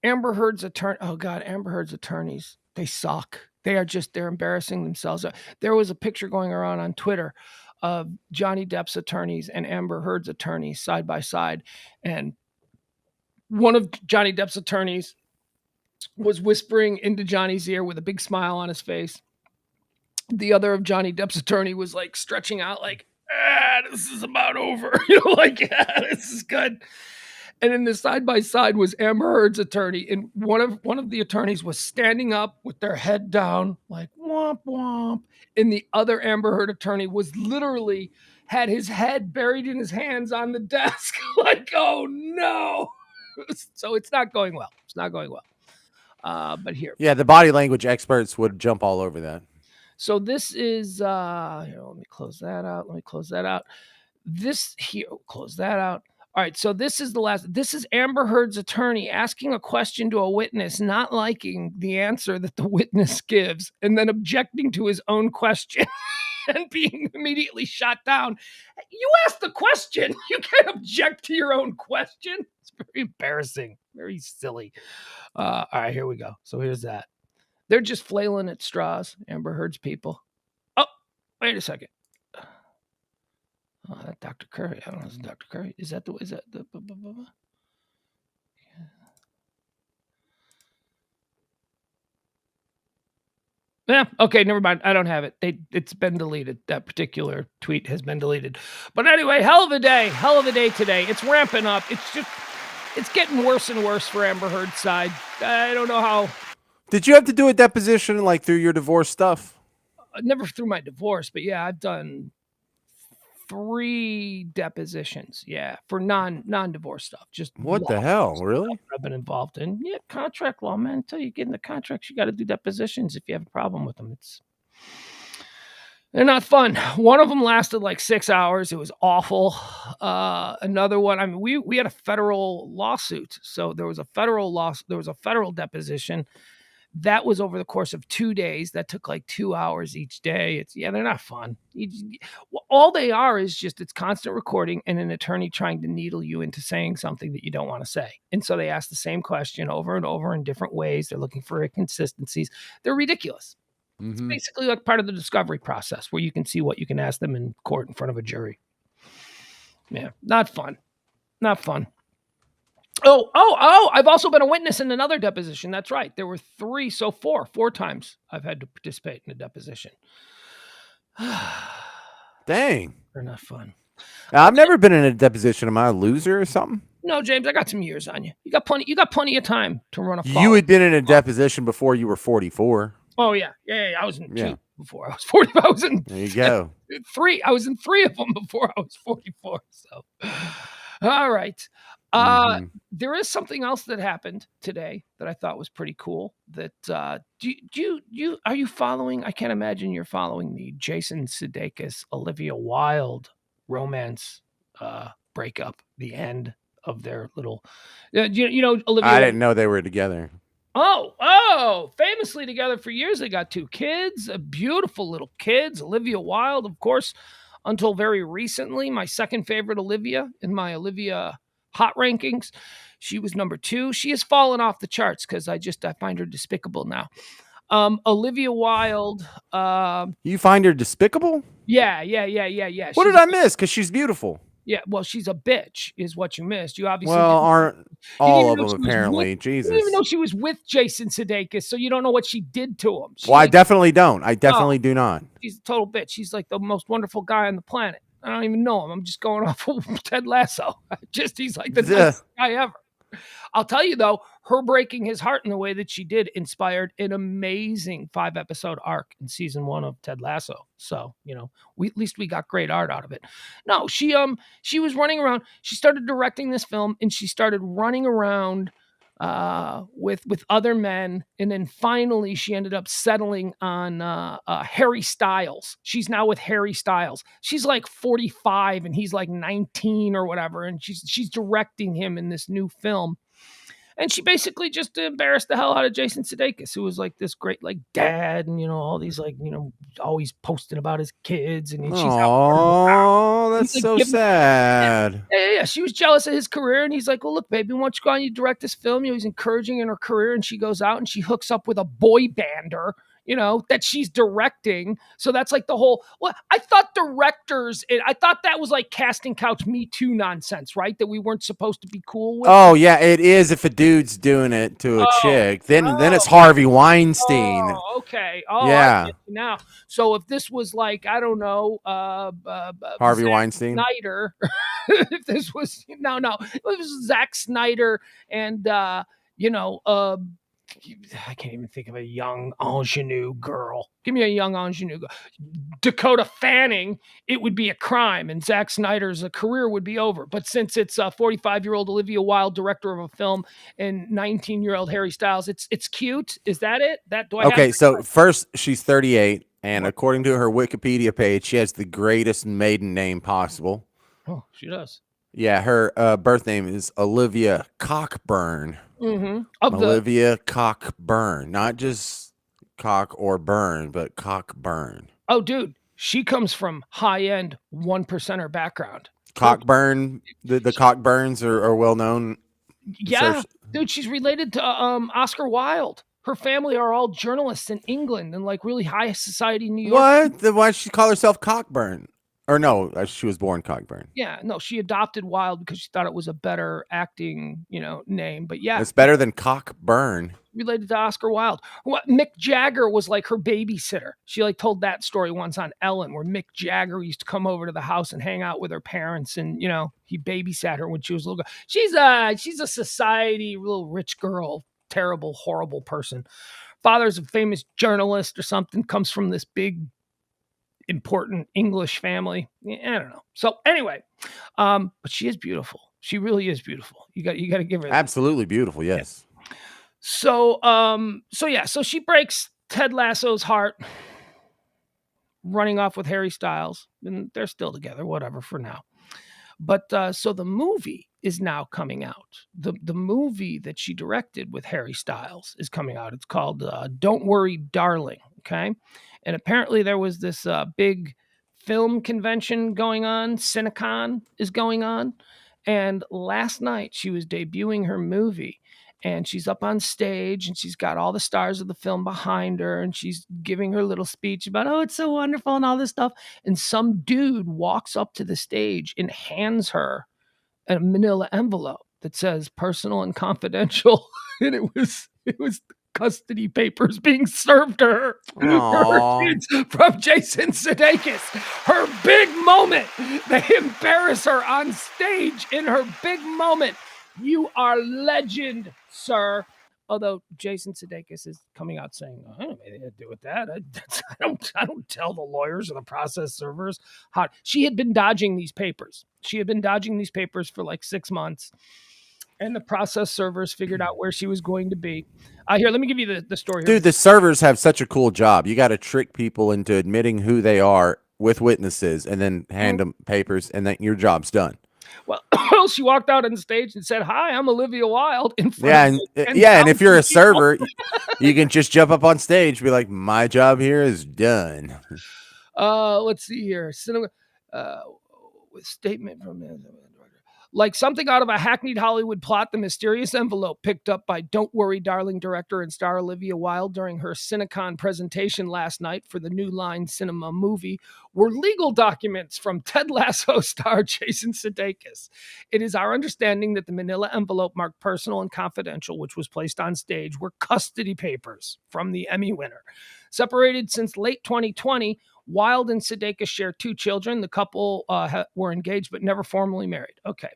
Heard's attorney. Oh God, Amber Heard's attorneys. They suck. They're embarrassing themselves. There was a picture going around on Twitter of Johnny Depp's attorneys and Amber Heard's attorneys side by side, and one of Johnny Depp's attorneys was whispering into Johnny's ear with a big smile on his face. The other of Johnny Depp's attorney was like stretching out, like, this is about over. This is good. And then the side by side was Amber Heard's attorney, and one of the attorneys was standing up with their head down, like womp womp. And the other Amber Heard attorney was literally had his head buried in his hands on the desk, like, oh no. So it's not going well. It's not going well. But here. Yeah, the body language experts would jump all over that. So this is, here, let me close that out. This here, close that out. All right, so this is this is Amber Heard's attorney asking a question to a witness, not liking the answer that the witness gives, and then objecting to his own question and being immediately shot down. You asked the question. You can't object to your own question. It's very embarrassing, very silly. All right, here we go. So here's that. They're just flailing at straws, Amber Heard's people. Oh, wait a second. Oh, that Dr. Curry. I don't know if it's Dr. Curry. Is that the? Yeah, okay, never mind. I don't have it. It's been deleted. That particular tweet has been deleted. But anyway, hell of a day today. It's ramping up. It's getting worse and worse for Amber Heard's side. I don't know how. Did you have to do a deposition like through your divorce stuff? Never through my divorce, but yeah, I've done 3 depositions. Yeah, for non-divorce stuff. Just what the hell, really? I've been involved in. Yeah, contract law, man. Until you get into contracts, you got to do depositions if you have a problem with them. They're not fun. One of them lasted like 6 hours. It was awful. Another one, I mean, we had a federal lawsuit, so there was a federal deposition. That was over the course of 2 days. That took like 2 hours each day. They're not fun. All they are is just it's constant recording and an attorney trying to needle you into saying something that you don't want to say. And so they ask the same question over and over in different ways. They're looking for inconsistencies. They're ridiculous. Mm-hmm. It's basically like part of the discovery process where you can see what you can ask them in court in front of a jury. Yeah, not fun. Not fun. Oh, I've also been a witness in another deposition. That's right. There were 3, so 4 times I've had to participate in a deposition. Dang. They're not fun. I've never been in a deposition. Am I a loser or something? No, James, I got some years on you. You got plenty of time to run a follow. You had been in a deposition before you were 44. Oh, yeah. I was in 2 before I was 40. I was in there you go. 3. I was in 3 of them before I was 44. So, all right. There is something else that happened today that I thought was pretty cool. That are you following? I can't imagine you're following the Jason Sudeikis, Olivia Wilde romance breakup. The end of their little, Olivia. I didn't know they were together. Oh, famously together for years. They got 2 kids, beautiful little kids. Olivia Wilde, of course, until very recently, my second favorite Olivia in my Olivia hot rankings. She was number 2. She has fallen off the charts because I find her despicable now. Olivia Wilde. You find her despicable? Yeah. What did I miss? Because she's beautiful. Yeah, well, she's a bitch, is what you missed. You obviously aren't all of them apparently. Jesus, you didn't even know she was with Jason Sudeikis, so you don't know what she did to him. I definitely don't. I definitely do not. She's a total bitch. She's like the most wonderful guy on the planet. I don't even know him. I'm just going off of Ted Lasso. He's like the nicest guy ever. I'll tell you, though, her breaking his heart in the way that she did inspired an amazing 5-episode arc in season 1 of Ted Lasso. So, at least we got great art out of it. No, she was running around. She started directing this film, and she started running around with other men, and then finally she ended up settling on Harry Styles. She's now with Harry Styles. She's like 45 and he's like 19 or whatever, and she's directing him in this new film. And she basically just embarrassed the hell out of Jason Sudeikis, who was like this great like dad, and all these like always posting about his kids, and she's out. Oh, that's He's like, so sad. yeah. She was jealous of his career, and he's like, "Well, look, baby, why don't you go on, you direct this film?" He's encouraging in her career, and she goes out and she hooks up with a boy bander, that she's directing. So that's like the whole. Well, I thought directors, I thought that was like casting couch Me Too nonsense, right? That we weren't supposed to be cool with. Oh yeah, it is. If a dude's doing it to a chick, then it's Harvey Weinstein. Oh, okay. Oh, yeah. I get you now. So if this was like, I don't know, Harvey Zack Weinstein. Snyder, if this was no, it was Zack Snyder and I can't even think of a young ingenue girl. Give me a young ingenue girl. Dakota Fanning, it would be a crime, and Zack Snyder's career would be over. But since it's a 45-year-old Olivia Wilde, director of a film, and 19-year-old Harry Styles, it's cute. Is that it? Okay, so first she's 38, and according to her Wikipedia page, she has the greatest maiden name possible. Oh, she does. Yeah, her birth name is Olivia Cockburn. Mm-hmm. Olivia Cockburn, not just cock or burn, but Cockburn. Oh, dude, she comes from high-end 1%er background. Cockburn, the Cockburns are well known. Yeah, dude, she's related to Oscar Wilde. Her family are all journalists in England and like really high society New York. What? Then why does she call herself Cockburn? Or no, she was born Cockburn. Yeah, no, she adopted Wilde because she thought it was a better acting, name. But yeah, it's better than Cockburn. Related to Oscar Wilde. Mick Jagger was like her babysitter. She like told that story once on Ellen, where Mick Jagger used to come over to the house and hang out with her parents, and he babysat her when she was a little girl. She's a society little rich girl, terrible, horrible person. Father's a famous journalist or something. Comes from this big, important English family. I don't know. So anyway, but she is beautiful. She really is beautiful. You got to give her that. Absolutely beautiful. Yes. Yeah. So she breaks Ted Lasso's heart, running off with Harry Styles, and they're still together, whatever for now. But so the movie is now coming out. The movie that she directed with Harry Styles is coming out. It's called Don't Worry, Darling. Okay. And apparently there was this big film convention going on. Cinecon is going on. And last night she was debuting her movie. And she's up on stage and she's got all the stars of the film behind her. And she's giving her little speech about, oh, it's so wonderful and all this stuff. And some dude walks up to the stage and hands her a manila envelope that says personal and confidential. And it was custody papers being served to her from Jason Sudeikis. Her big moment. They embarrass her on stage in her big moment. You are legend, sir. Although Jason Sudeikis is coming out saying, I don't have anything to do with that. I don't tell the lawyers or the process servers how. She had been dodging these papers. For like 6 months. And the process servers figured out where she was going to be. Here, let me give you the story. Dude, the servers have such a cool job. You got to trick people into admitting who they are with witnesses and then hand them papers, and then your job's done. Well, she walked out on stage and said, "Hi, I'm Olivia Wilde." In front and if you're a server, you can just jump up on stage and be like, "My job here is done." Let's see here. With statement from like something out of a hackneyed Hollywood plot, the mysterious envelope picked up by Don't Worry, Darling director and star Olivia Wilde during her Cinecon presentation last night for the New Line Cinema movie were legal documents from Ted Lasso star Jason Sudeikis. It is our understanding that the manila envelope marked personal and confidential, which was placed on stage, were custody papers from the Emmy winner. Separated since late 2020, Wilde and Sudeikis share 2 children. The couple were engaged but never formally married. Okay.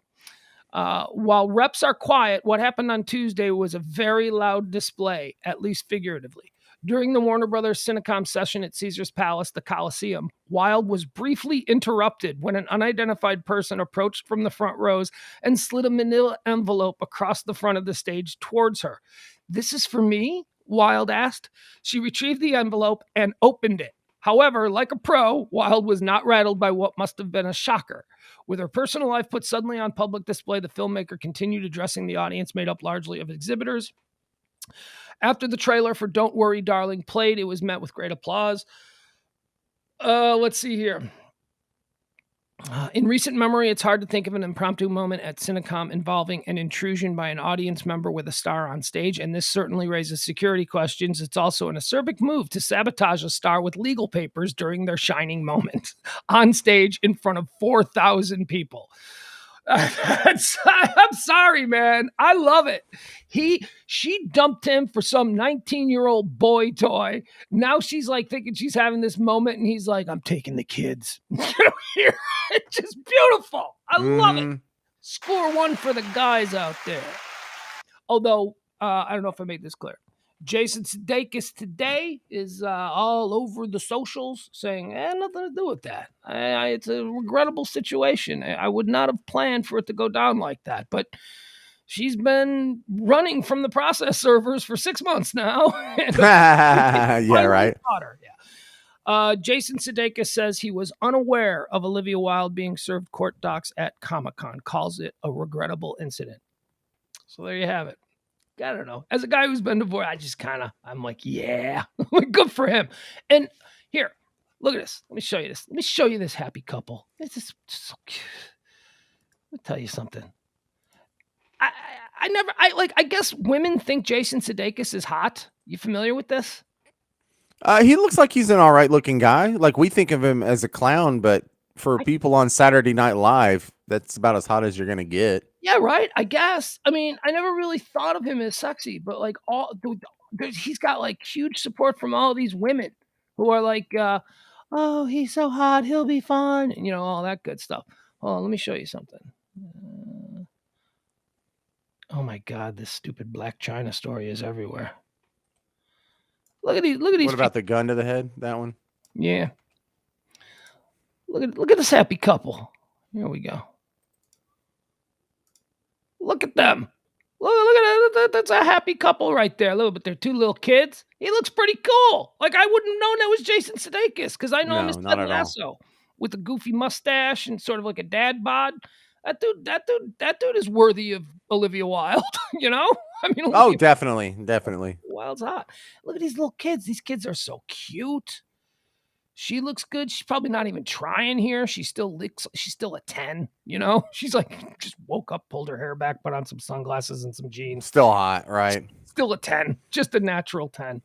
While reps are quiet, what happened on Tuesday was a very loud display, at least figuratively. During the Warner Brothers Cinecom session at Caesar's Palace, the Coliseum, Wilde was briefly interrupted when an unidentified person approached from the front rows and slid a manila envelope across the front of the stage towards her. "This is for me?" Wilde asked. She retrieved the envelope and opened it. However, like a pro, Wilde was not rattled by what must have been a shocker. With her personal life put suddenly on public display, the filmmaker continued addressing the audience made up largely of exhibitors. After the trailer for Don't Worry, Darling played, it was met with great applause. Let's see here. In recent memory, it's hard to think of an impromptu moment at Cinecom involving an intrusion by an audience member with a star on stage, and this certainly raises security questions. It's also an acerbic move to sabotage a star with legal papers during their shining moment on stage in front of 4,000 people. I'm sorry, man. I love it. She dumped him for some 19-year-old boy toy. Now she's like thinking she's having this moment, and he's like, I'm taking the kids. It's just beautiful. I love it. Score one for the guys out there. Although, I don't know if I made this clear. Jason Sudeikis today is all over the socials saying, nothing to do with that. It's a regrettable situation. I would not have planned for it to go down like that. But she's been running from the process servers for 6 months now. Yeah, right. Yeah. Jason Sudeikis says he was unaware of Olivia Wilde being served court docs at Comic-Con, calls it a regrettable incident. So there you have it. I don't know. As a guy who's been divorced, I'm like, yeah, good for him. And here, look at this. Let me show you this. Let me show you this happy couple. It's just so cute. Let me tell you something. I guess women think Jason Sudeikis is hot. You familiar with this? He looks like he's an all right looking guy. Like, we think of him as a clown, but for people on Saturday Night Live, that's about as hot as you're going to get. Yeah, right. I guess. I mean, I never really thought of him as sexy, but like he's got like huge support from all these women who are like, oh, he's so hot, he'll be fine, and all that good stuff. Hold on, let me show you something. Oh my God, this stupid Black China story is everywhere. Look at these. What about the gun to the head? That one? Yeah. Look at this happy couple. Here we go. Look at them. Look at that. That's a happy couple right there. Look, but they're two little kids. He looks pretty cool. Like, I wouldn't have known that was Jason Sudeikis because I know him as Ted Lasso with a goofy mustache and sort of like a dad bod. That dude is worthy of Olivia Wilde. I mean, definitely. Wilde's hot. Look at these little kids. These kids are so cute. She looks good. She's probably not even trying here. She's still a 10, She's like, just woke up, pulled her hair back, put on some sunglasses and some jeans. Still hot, right? Still a 10. Just a natural 10.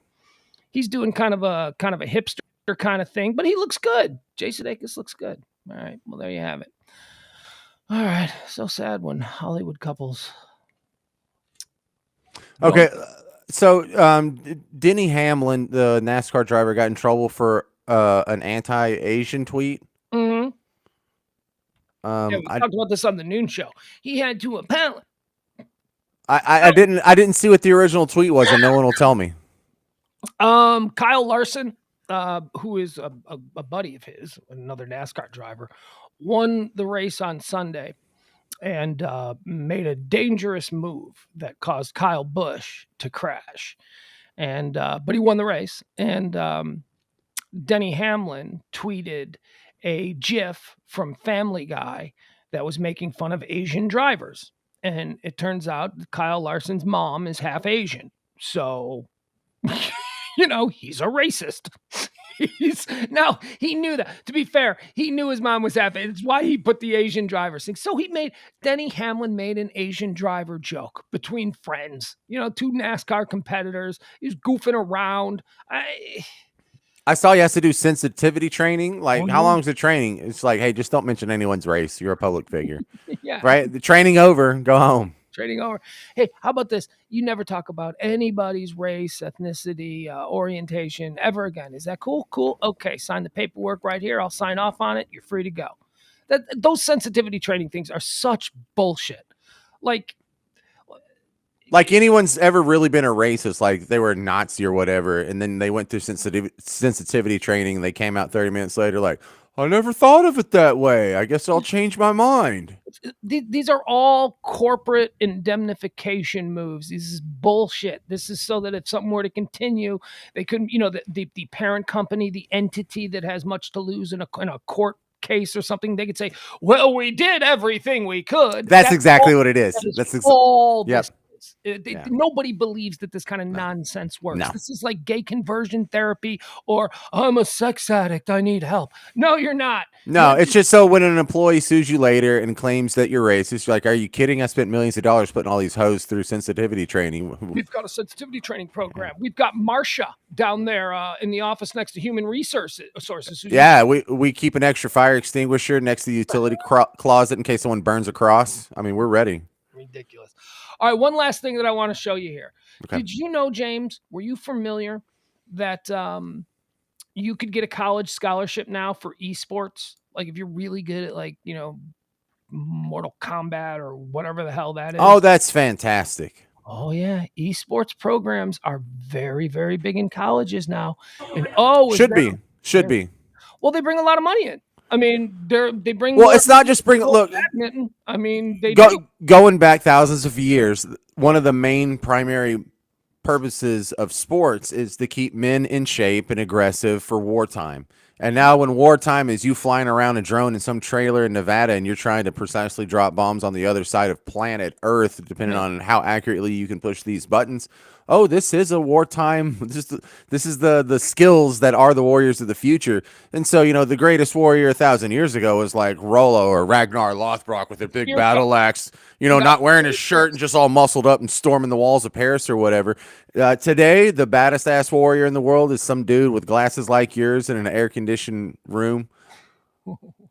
He's doing kind of a hipster kind of thing, but he looks good. Jason Sudeikis looks good. All right. Well, there you have it. All right. So sad when Hollywood couples. Okay. So, Denny Hamlin, the NASCAR driver, got in trouble for an anti-Asian tweet. Mm-hmm. We talked about this on the noon show. He had to apparently. I didn't see what the original tweet was, and no one will tell me. Kyle Larson, who is a buddy of his, another NASCAR driver, won the race on Sunday and made a dangerous move that caused Kyle Busch to crash. And but he won the race. And Denny Hamlin tweeted a GIF from Family Guy that was making fun of Asian drivers. And it turns out Kyle Larson's mom is half Asian. So, he's a racist. Now, he knew that. To be fair, he knew his mom was half Asian. It's why he put the Asian driver thing. So Denny Hamlin made an Asian driver joke between friends. Two NASCAR competitors. He's goofing around. I saw you have to do sensitivity training. Like, how long is the training? It's like, hey, just don't mention anyone's race. You're a public figure. Yeah. Right? The training over, go home. Training over. Hey, how about this? You never talk about anybody's race, ethnicity, orientation ever again. Is that cool? Cool. Okay, sign the paperwork right here. I'll sign off on it. You're free to go. Those sensitivity training things are such bullshit. Like anyone's ever really been a racist, like they were a Nazi or whatever, and then they went through sensitivity training. And they came out 30 minutes later like, I never thought of it that way. I guess I'll change my mind. These are all corporate indemnification moves. This is bullshit. This is so that if something were to continue, they couldn't, the parent company, the entity that has much to lose in a court case or something, they could say, well, we did everything we could. That's exactly what it is. That's all yep. this. Nobody believes that this kind of nonsense works. No. This is like gay conversion therapy, or I'm a sex addict, I need help. No, you're not. No, it's just so when an employee sues you later and claims that you're racist, you're like, are you kidding? I spent millions of dollars putting all these hoes through sensitivity training. We've got a sensitivity training program. We've got Marcia down there in the office next to human resources. Yeah, we keep an extra fire extinguisher next to the utility closet in case someone burns across. I mean, we're ready. Ridiculous. All right, one last thing that I want to show you here. Okay. Did you know, James, were you familiar that you could get a college scholarship now for esports? Like if you're really good at Mortal Kombat or whatever the hell that is. Oh, that's fantastic. Oh yeah, esports programs are very, very big in colleges now. And should be. Well, they bring a lot of money in. I mean, they bring. Well, it's not just bring. Look, badminton. I mean, they going back thousands of years. One of the main primary purposes of sports is to keep men in shape and aggressive for wartime. And now, when wartime is you flying around a drone in some trailer in Nevada and you're trying to precisely drop bombs on the other side of planet Earth, depending on how accurately you can push these buttons. Oh, this is a wartime. This is the skills that are the warriors of the future. And so, the greatest warrior 1,000 years ago was like Rollo or Ragnar Lothbrok with a big battle axe, not wearing his shirt and just all muscled up and storming the walls of Paris or whatever. Today, the baddest ass warrior in the world is some dude with glasses like yours in an air conditioned room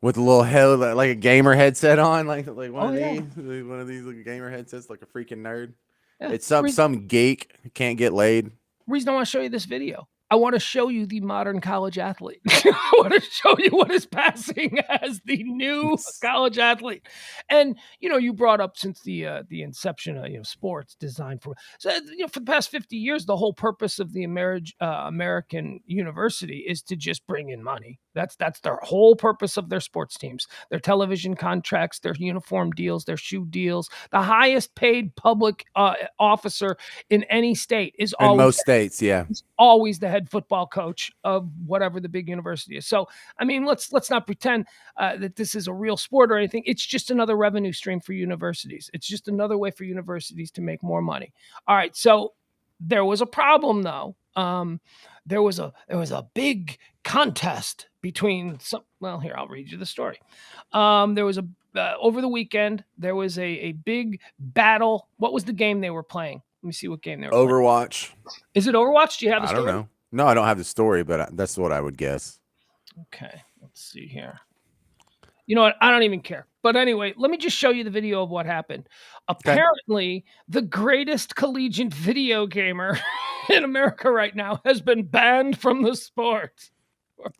with a little head, like a gamer headset on, like one of these little gamer headsets, like a freaking nerd. Yeah. It's some geek who can't get laid. Reason I want to show you this video. I want to show you the modern college athlete. I want to show you what is passing as the new college athlete. And, you brought up since the inception of, sports designed for the past 50 years, the whole purpose of the American university is to just bring in money. That's their whole purpose of their sports teams, their television contracts, their uniform deals, their shoe deals. The highest paid public officer in any state is in most states. Yeah. Is always the head football coach of whatever the big university is. So, I mean, let's not pretend that this is a real sport or anything. It's just another revenue stream for universities. It's just another way for universities to make more money. All right. So there was a problem though. There was a big contest between here, I'll read you the story. There was over the weekend, there was a big battle. What was the game they were playing? Let me see what game they were playing. Overwatch. Is it Overwatch? Do you have the story? I don't know. No, I don't have the story, but that's what I would guess. Okay, let's see here. You know what? I don't even care. But anyway, let me just show you the video of what happened. Apparently, the greatest collegiate video gamer in America right now has been banned from the sport.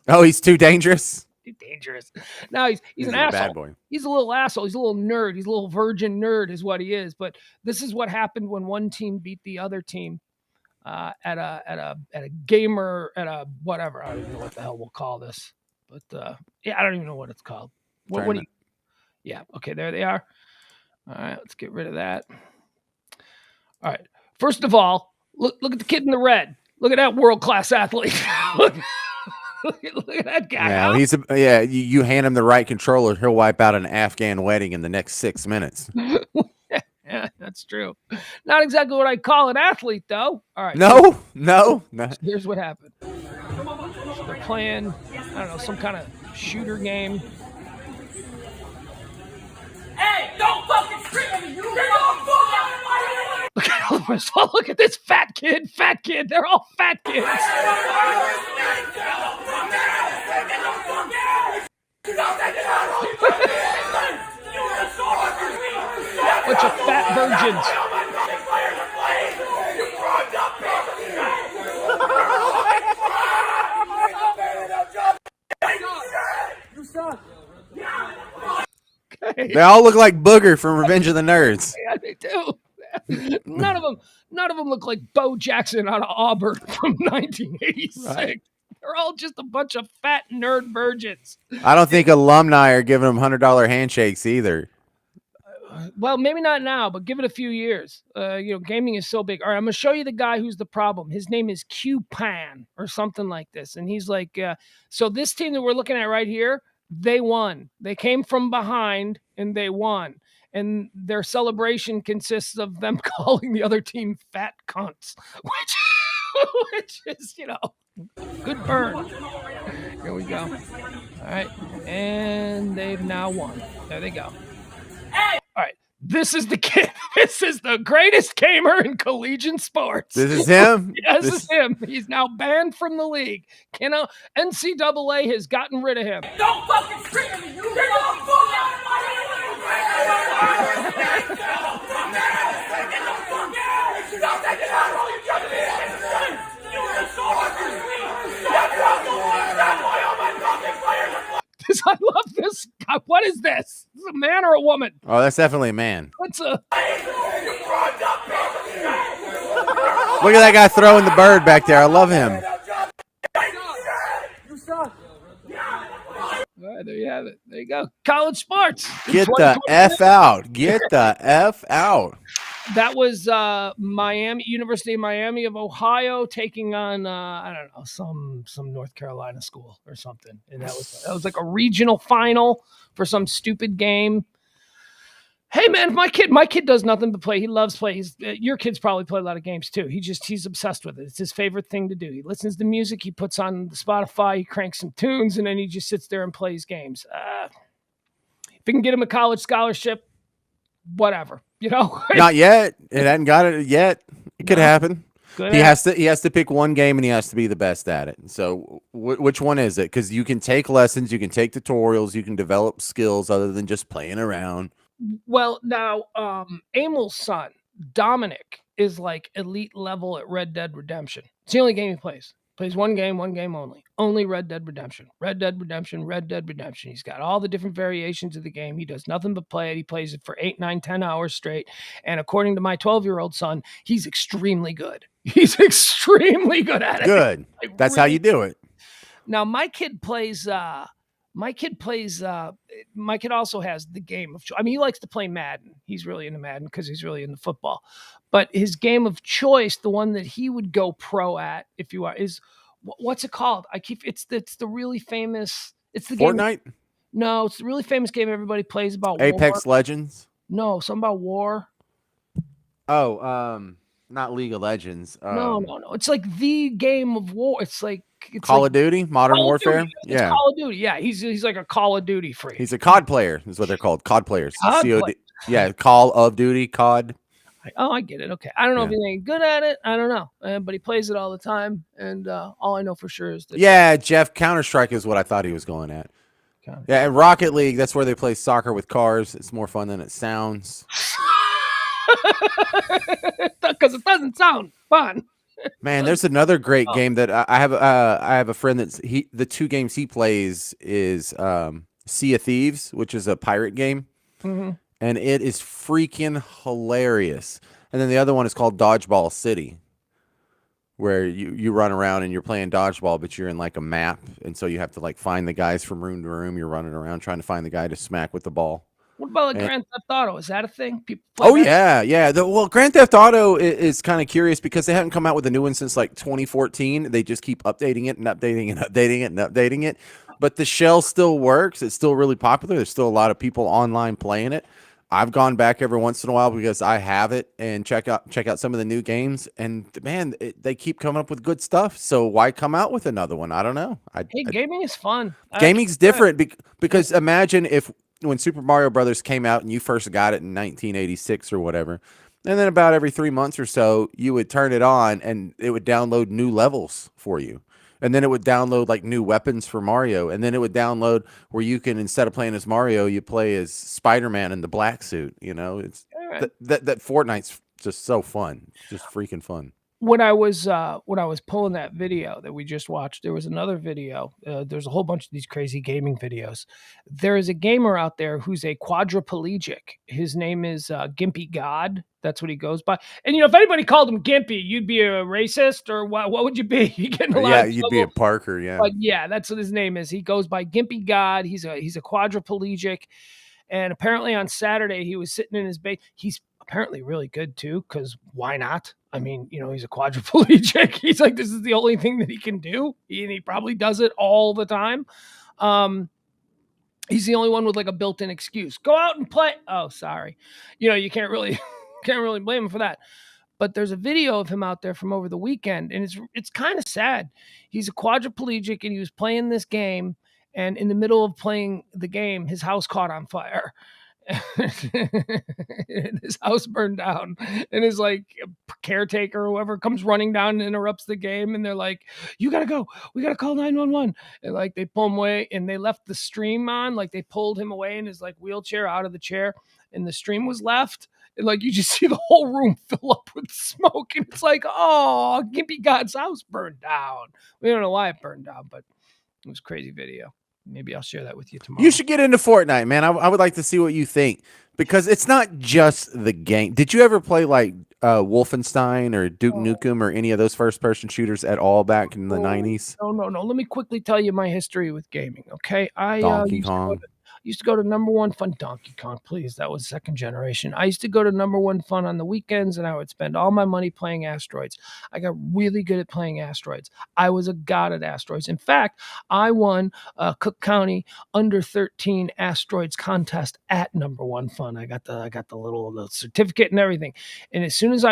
Oh, he's too dangerous? Too dangerous. Now he's an asshole. Bad boy. He's a little asshole. He's a little nerd. He's a little virgin nerd is what he is. But this is what happened when one team beat the other team at a gamer, at a whatever. I don't even know what the hell we'll call this. But I don't even know what it's called. What do you? Yeah. Okay. There they are. All right. Let's get rid of that. All right. First of all, look at the kid in the red. Look at that world-class athlete. look at that guy. Yeah, you hand him the right controller, he'll wipe out an Afghan wedding in the next 6 minutes. Yeah, that's true. Not exactly what I call an athlete, though. All right. No. Here's what happened. So they're playing, I don't know, some kind of shooter game. Hey, don't fucking scream at me! You don't First of all, look at this fat kid. They're all fat kids. Bunch of fat virgins. They all look like Booger from Revenge of the Nerds. Yeah, they do. None of them look like Bo Jackson out of Auburn from 1986. Right. They're all just a bunch of fat nerd virgins. I don't think alumni are giving them $100 handshakes either. Well, maybe not now, but give it a few years. Gaming is so big. All right, I'm going to show you the guy who's the problem. His name is Q-Pan or something like this. And he's like, so this team that we're looking at right here, they won. They came from behind and they won. And their celebration consists of them calling the other team fat cunts, which is, good burn. Here we go. All right. And they've now won. There they go. All right. This is the kid. This is the greatest gamer in collegiate sports. This is him? Yes, this is him. He's now banned from the league. NCAA has gotten rid of him. Don't fucking scream at me. You get the fuck out of my I love this guy. What is this? Is this a man or a woman? Oh, that's definitely a man. What's a... Look at that guy throwing the bird back there. I love him. All right, there you have it. There you go. College sports. Get the F out. Get the F out. That was University of Miami of Ohio taking on I don't know, some North Carolina school or something. And that was like a regional final for some stupid game. Hey man, my kid does nothing but play. He loves play. Your kids probably play a lot of games too. He's obsessed with it. It's his favorite thing to do. He listens to music. He puts on the Spotify. He cranks some tunes, and then he just sits there and plays games. If we can get him a college scholarship, whatever. Not yet. It hadn't got it yet. It could happen. He has to pick one game, and he has to be the best at it. So which one is it? Because you can take lessons, you can take tutorials, you can develop skills other than just playing around. Well, now, Emil's son, Dominic, is like elite level at Red Dead Redemption. It's the only game he plays. Plays one game only. Only Red Dead Redemption. Red Dead Redemption, Red Dead Redemption. He's got all the different variations of the game. He does nothing but play it. He plays it for 8, 9, 10 hours straight. And according to my 12-year-old son, he's extremely good. He's extremely good at it. Good. That's how you do it. Now, my kid also has the game of choice. I mean, he likes to play Madden. He's really into Madden because he's really into football. But his game of choice, the one that he would go pro at, if you are, is what's it called? It's the really famous. It's the Fortnite? Game. No, it's the really famous game everybody plays about Apex war. Legends? No, something about war. Oh, not League of Legends. No. It's like the game of war. It's Call of Duty, Modern Warfare. It's Call of Duty. Yeah, he's like a Call of Duty freak. He's a COD player, is what they're called. COD players. COD. Yeah, Call of Duty, COD. Oh, I get it. Okay, I don't know if he's any good at it. I don't know, but he plays it all the time. And all I know for sure is that. Yeah, Jeff, Counter-Strike is what I thought he was going at. Yeah, and Rocket League, that's where they play soccer with cars. It's more fun than it sounds. Because it doesn't sound fun. Man, there's another great game that I have. I have a friend the 2 games he plays is Sea of Thieves, which is a pirate game, and it is freaking hilarious. And then the other one is called Dodgeball City, where you run around and you're playing dodgeball, but you're in like a map, and so you have to like find the guys from room to room. You're running around trying to find the guy to smack with the ball. What about Grand Theft Auto? Is that a thing? People play that? Yeah. Well, Grand Theft Auto is kind of curious because they haven't come out with a new one since like 2014. They just keep updating it and updating and updating it and updating it. But the shell still works. It's still really popular. There's still a lot of people online playing it. I've gone back every once in a while because I have it and check out some of the new games. And man, they keep coming up with good stuff. So why come out with another one? I don't know. Gaming is fun. Gaming's different because imagine if when Super Mario Brothers came out and you first got it in 1986 or whatever, and then about every 3 months or so, you would turn it on and it would download new levels for you. And then it would download like new weapons for Mario. And then it would download where you can, instead of playing as Mario, you play as Spider-Man in the black suit. It's that Fortnite's just so fun. It's just freaking fun. when I was pulling that video that we just watched, there was another video. There's a whole bunch of these crazy gaming videos. There is a gamer out there who's a quadriplegic. His name is Gimpy God. That's what he goes by. And if anybody called him Gimpy, you'd be a racist, or what? What would you be? You get in a lot Yeah, of you'd be a trouble. Parker. Yeah. But yeah, that's what his name is. He goes by Gimpy God. He's a quadriplegic. And apparently on Saturday, he was sitting in his base. He's apparently really good too, because why not? I mean, he's a quadriplegic. He's like, this is the only thing that he can do. And he probably does it all the time. He's the only one with like a built-in excuse. Go out and play. Oh, sorry. You can't really blame him for that. But there's a video of him out there from over the weekend, and it's kind of sad. He's a quadriplegic, and he was playing this game, and in the middle of playing the game, his house caught on fire. And his house burned down, and his like caretaker or whoever comes running down and interrupts the game, and they're like, "You gotta go, we gotta call 911." And like they pull him away, and they left the stream on, like they pulled him away in his like wheelchair out of the chair, and the stream was left. And like you just see the whole room fill up with smoke, and it's like, oh, Gimpy God's house burned down. We don't know why it burned down, but it was a crazy video. Maybe I'll share that with you tomorrow. You should get into Fortnite, man. I would like to see what you think, because it's not just the game. Did you ever play like Wolfenstein or Duke Nukem or any of those first-person shooters at all back in the 90s? No. Let me quickly tell you my history with gaming, okay? I Donkey Kong. used to go to Number One Fun. Donkey Kong, please. That was second generation. I used to go to Number One Fun on the weekends, and I would spend all my money playing Asteroids. I got really good at playing Asteroids. I was a god at Asteroids. In fact, I won Cook County under 13 Asteroids contest at Number One Fun. I got the little certificate and everything. And as soon as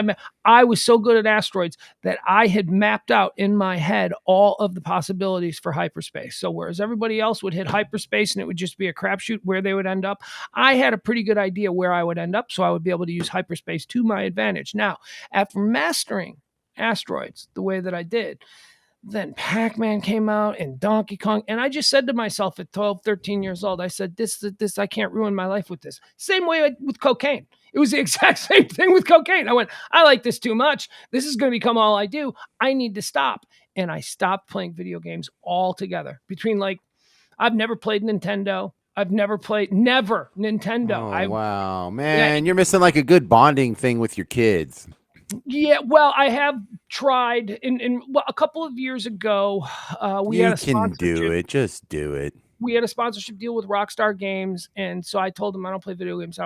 I was so good at Asteroids that I had mapped out in my head all of the possibilities for hyperspace. So whereas everybody else would hit hyperspace and it would just be a crapshoot where they would end up, I had a pretty good idea where I would end up, so I would be able to use hyperspace to my advantage. Now, after mastering Asteroids the way that I did, then Pac-Man came out and Donkey Kong, and I just said to myself at 12, 13 years old, I said, this, I can't ruin my life with this. Same way with cocaine. It was the exact same thing with cocaine. I went, I like this too much. This is going to become all I do. I need to stop. And I stopped playing video games altogether. Between like, I've never played Nintendo. Never Nintendo. Oh, wow, man. You're missing like a good bonding thing with your kids. Yeah, well, I have tried in a couple of years ago. We had a sponsorship. You can do it. Just do it. We had a sponsorship deal with Rockstar Games, and so I told them I don't play video games.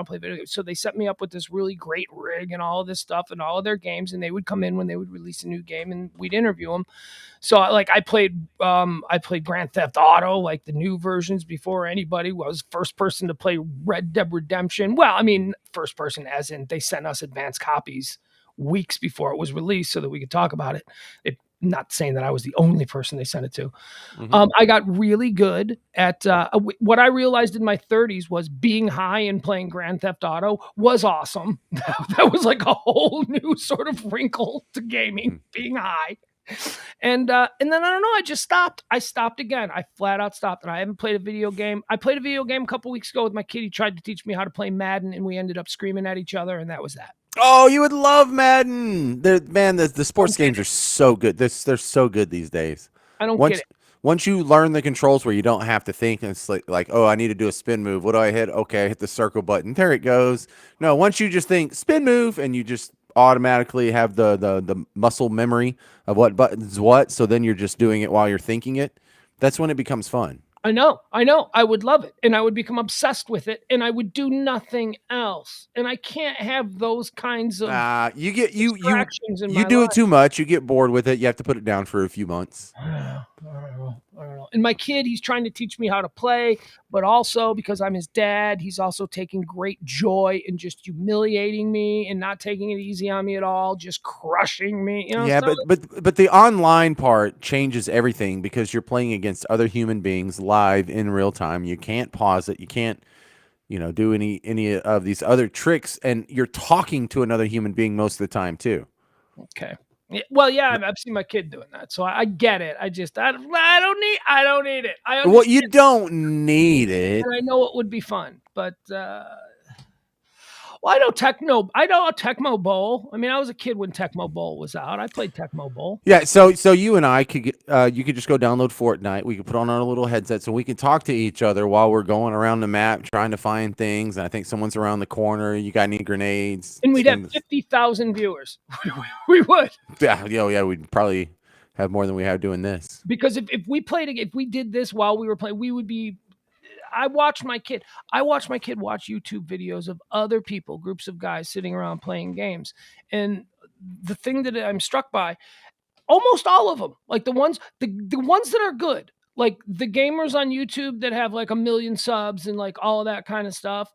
So they set me up with this really great rig and all of this stuff and all of their games, and they would come in when they would release a new game, and we'd interview them. So like I played Grand Theft Auto, like the new versions before anybody. I was first person to play Red Dead Redemption. Well, I mean first person as in they sent us advanced copies weeks before it was released so that we could talk about it. Not saying that I was the only person they sent it to. Mm-hmm. I got really good at what I realized in my 30s was being high and playing Grand Theft Auto was awesome. That was like a whole new sort of wrinkle to gaming, being high. And then I don't know, I just stopped. I stopped again. I flat out stopped, and I haven't played a video game. I played a video game a couple weeks ago with my kid. He tried to teach me how to play Madden, and we ended up screaming at each other, and that was that. Oh, you would love Madden. The sports games are so good. They're so good these days. I don't get it. Once you learn the controls where you don't have to think, and it's like, oh, I need to do a spin move. What do I hit? Okay, I hit the circle button. There it goes. No, once you just think spin move, and you just automatically have the muscle memory of what button's what, so then you're just doing it while you're thinking it. That's when it becomes fun. I know. I would love it, and I would become obsessed with it, and I would do nothing else. And I can't have those kinds of you distractions in my do life. it too much. You get bored with it. You have to put it down for a few months. I don't know. And my kid, he's trying to teach me how to play, but also because I'm his dad, he's also taking great joy in just humiliating me and not taking it easy on me at all, just crushing me. You know, yeah, but the online part changes everything because you're playing against other human beings live in real time. You can't pause it. You can't, do any of these other tricks, and you're talking to another human being most of the time too. Okay. Well, yeah, I've seen my kid doing that, so I get it. I don't need it. Well, you don't need it. And I know it would be fun, but Well, I know Tecmo Bowl. I mean, I was a kid when Tecmo Bowl was out. I played Tecmo Bowl. Yeah, so you and I could get, you could just go download Fortnite. We could put on our little headsets and we can talk to each other while we're going around the map trying to find things. And I think someone's around the corner. You got any grenades? And we'd have 50,000 viewers. We would. Yeah, we'd probably have more than we have doing this. Because if we did this while we were playing, we would be. I watch my kid watch YouTube videos of other people, groups of guys sitting around playing games. And the thing that I'm struck by, almost all of them, like the ones that are good, like the gamers on YouTube that have like 1 million subs and like all of that kind of stuff,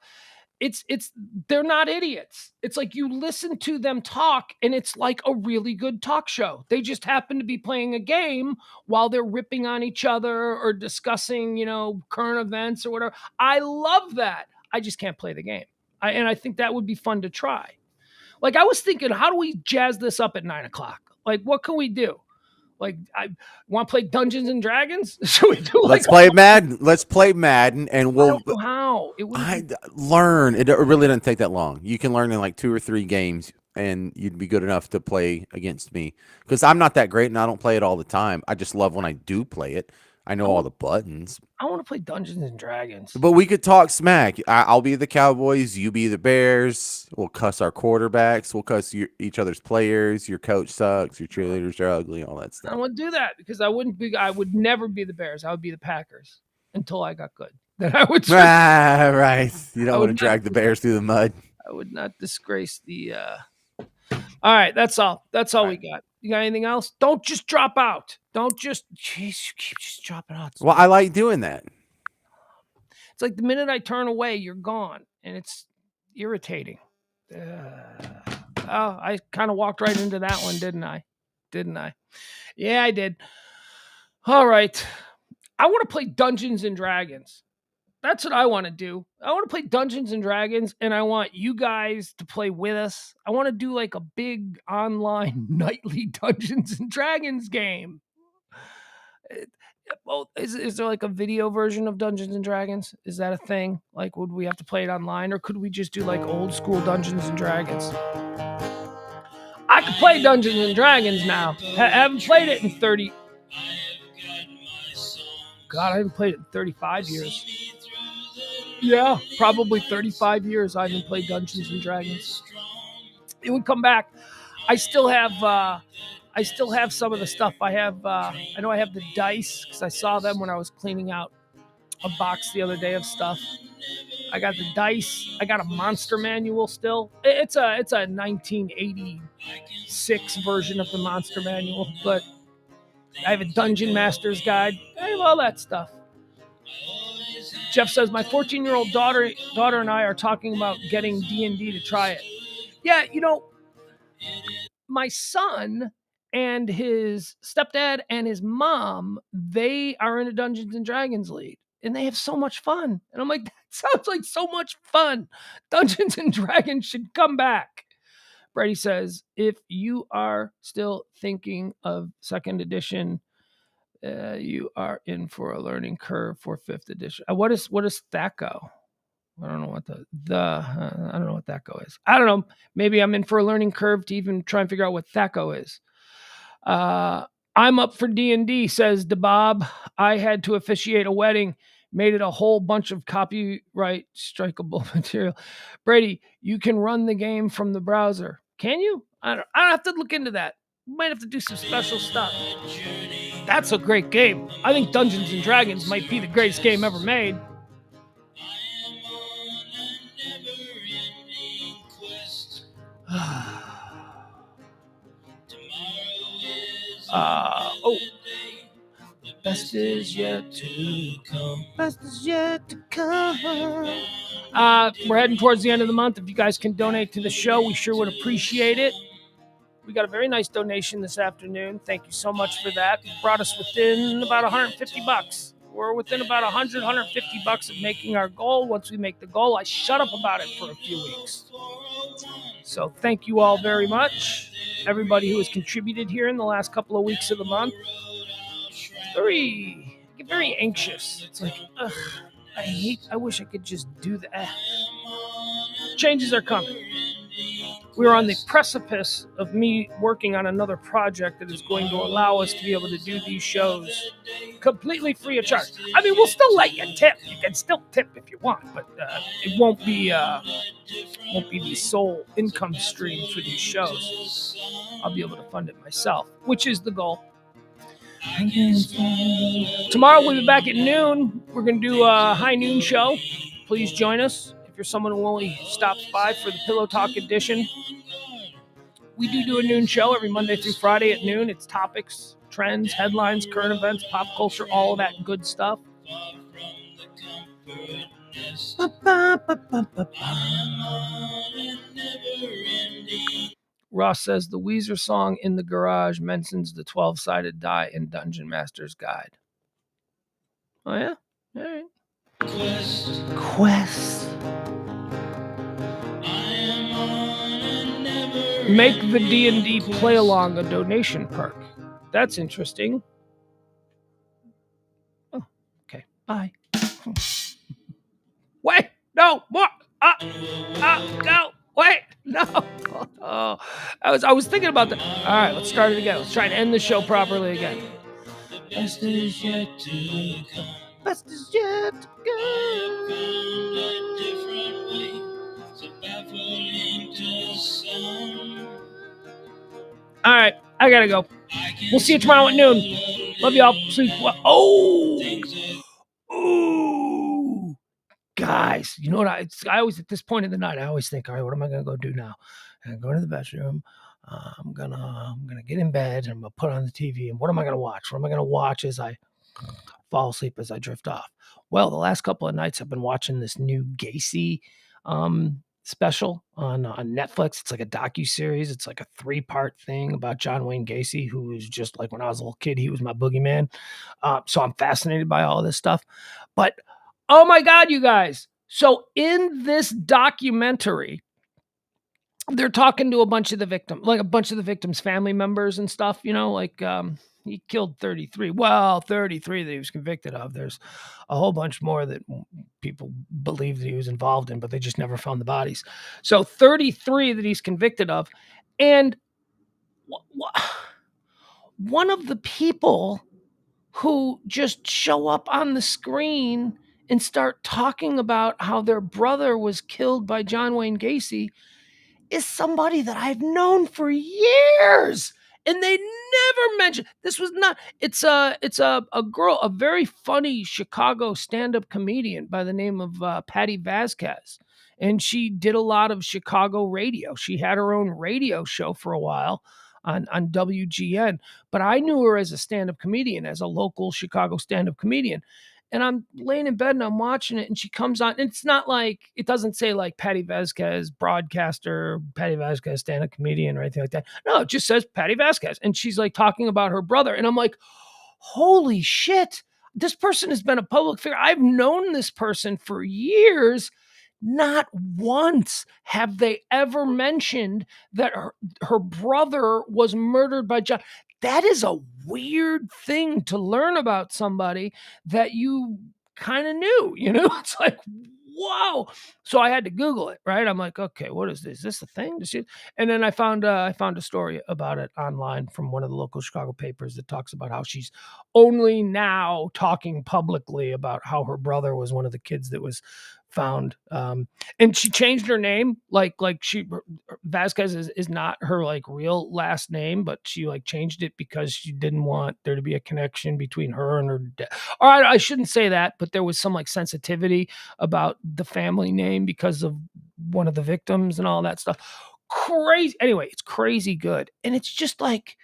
they're not idiots. It's like you listen to them talk and it's like a really good talk show. They just happen to be playing a game while they're ripping on each other or discussing, current events or whatever. I love that. I just can't play the game. And I think that would be fun to try. Like I was thinking, how do we jazz this up at 9:00? Like, what can we do? Like, I want to play Dungeons and Dragons. Should we do? Let's play Madden. Let's play Madden, and we'll. I don't know how it would learn. It really doesn't take that long. You can learn in like 2 or 3 games, and you'd be good enough to play against me. Because I'm not that great, and I don't play it all the time. I just love when I do play it. I know all the buttons. I want to play Dungeons and Dragons. But we could talk smack. I'll be the Cowboys. You be the Bears. We'll cuss our quarterbacks. We'll cuss each other's players. Your coach sucks. Your cheerleaders are ugly. All that stuff. I don't want to do that because I would never be the Bears. I would be the Packers until I got good. Then I would. Right. You don't want to drag the Bears through the mud. I would not disgrace the. All right. That's all. That's all we got. You got anything else? Don't just drop out. Don't just. Jeez, you keep just dropping out. Well, I like doing that. It's like the minute I turn away, you're gone, and it's irritating. I kind of walked right into that one, didn't I? Yeah, I did. All right. I want to play Dungeons and Dragons. That's what I want to do. I want to play Dungeons and Dragons, and I want you guys to play with us. I want to do like a big online nightly Dungeons and Dragons game. Well, is there like a video version of Dungeons and Dragons? Is that a thing? Like, would we have to play it online, or could we just do like old school Dungeons and Dragons? I can play Dungeons and Dragons now. I haven't played it in 30. God, I haven't played it in 35 years. Yeah, probably 35 years I haven't played Dungeons and Dragons. It would come back. I still have some of the stuff. I know I have the dice because I saw them when I was cleaning out a box the other day of stuff. I got the dice. I got a monster manual still. It's a 1986 version of the monster manual, but I have a Dungeon Master's Guide. I have all that stuff. Jeff says, my 14-year-old daughter and I are talking about getting D&D to try it. Yeah, my son and his stepdad and his mom, they are in a Dungeons and Dragons league, and they have so much fun. And I'm like, that sounds like so much fun. Dungeons and Dragons should come back. Brady says, if you are still thinking of 2nd edition, you are in for a learning curve for 5th edition. What is THACO? I don't know what I don't know what THACO is. I don't know. Maybe I'm in for a learning curve to even try and figure out what THACO is. I'm up for D&D, says DeBob. I had to officiate a wedding, made it a whole bunch of copyright strikeable material. Brady, you can run the game from the browser. Can you? I don't have to look into that. Might have to do some special stuff. That's a great game. I think Dungeons and Dragons might be the greatest game ever made. Best is yet to come. Best is yet to come. We're heading towards the end of the month. If you guys can donate to the show, we sure would appreciate it. We got a very nice donation this afternoon. Thank you so much for that. It brought us within about $150. We're within about $150 of making our goal. Once we make the goal, I shut up about it for a few weeks. So thank you all very much. Everybody who has contributed here in the last couple of weeks of the month. I get very anxious. It's like, I wish I could just do that. changes are coming. We're on the precipice of me working on another project that is going to allow us to be able to do these shows completely free of charge. I mean, we'll still let you tip. You can still tip if you want, but it won't be the sole income stream for these shows. I'll be able to fund it myself, which is the goal. Tomorrow we'll be back at noon. We're going to do a high noon show. Please join us if you're someone who only stops by for the Pillow Talk edition. We do a noon show every Monday through Friday at noon. It's topics, trends, headlines, current events, pop culture, all of that good stuff. Ross says the Weezer song In the Garage mentions the 12-sided die in Dungeon Master's Guide. Oh, yeah? All right. Quest. Make the D&D play along a donation perk. That's interesting. Oh, okay. Bye. Wait, no, more. No, wait, no. Oh, I was thinking about that. All right, let's start it again. Let's try and end the show properly again. Best is yet to come. Best is yet to come. All right, I gotta go. We'll see you tomorrow at noon. Love y'all. Ooh. Guys, you know what? I always, at this point in the night, I always think, all right, what am I going to go do now? I'm going to go to the bedroom. I'm gonna get in bed and I'm going to put on the TV. And what am I going to watch? What am I going to watch as I fall asleep, as I drift off? Well, the last couple of nights I've been watching this new Gacy special on Netflix. It's like a docuseries. It's like a 3-part thing about John Wayne Gacy, who was just like, when I was a little kid, he was my boogeyman. So I'm fascinated by all this stuff. But oh my God, you guys. So in this documentary, they're talking to a bunch of the victims' family members and stuff, like he killed 33. Well, 33 that he was convicted of. There's a whole bunch more that people believe that he was involved in, but they just never found the bodies. So 33 that he's convicted of. And one of the people who just show up on the screen and start talking about how their brother was killed by John Wayne Gacy is somebody that I've known for years. And they never mentioned, this was not, it's a girl, a very funny Chicago stand-up comedian by the name of Patty Vasquez. And she did a lot of Chicago radio. She had her own radio show for a while on WGN, but I knew her as a stand-up comedian, as a local Chicago stand-up comedian. And I'm laying in bed and I'm watching it and she comes on. And it's not like, it doesn't say like Patty Vasquez, broadcaster, Patty Vasquez, stand-up comedian or anything like that. No, it just says Patty Vasquez. And she's like talking about her brother. And I'm like, holy shit, this person has been a public figure. I've known this person for years. Not once have they ever mentioned that her brother was murdered by John. That is a weird thing to learn about somebody that you kind of knew, It's like, whoa. So I had to Google it, right? I'm like, okay, what is this? Is this a thing? And then I found a story about it online from one of the local Chicago papers that talks about how she's only now talking publicly about how her brother was one of the kids that was found. And she changed her name. Like Vasquez is not her like real last name, but she like changed it because she didn't want there to be a connection between her and her dad. Or I shouldn't say that, but there was some like sensitivity about the family name because of one of the victims and all that stuff. Crazy. Anyway, it's crazy good. And it's just like,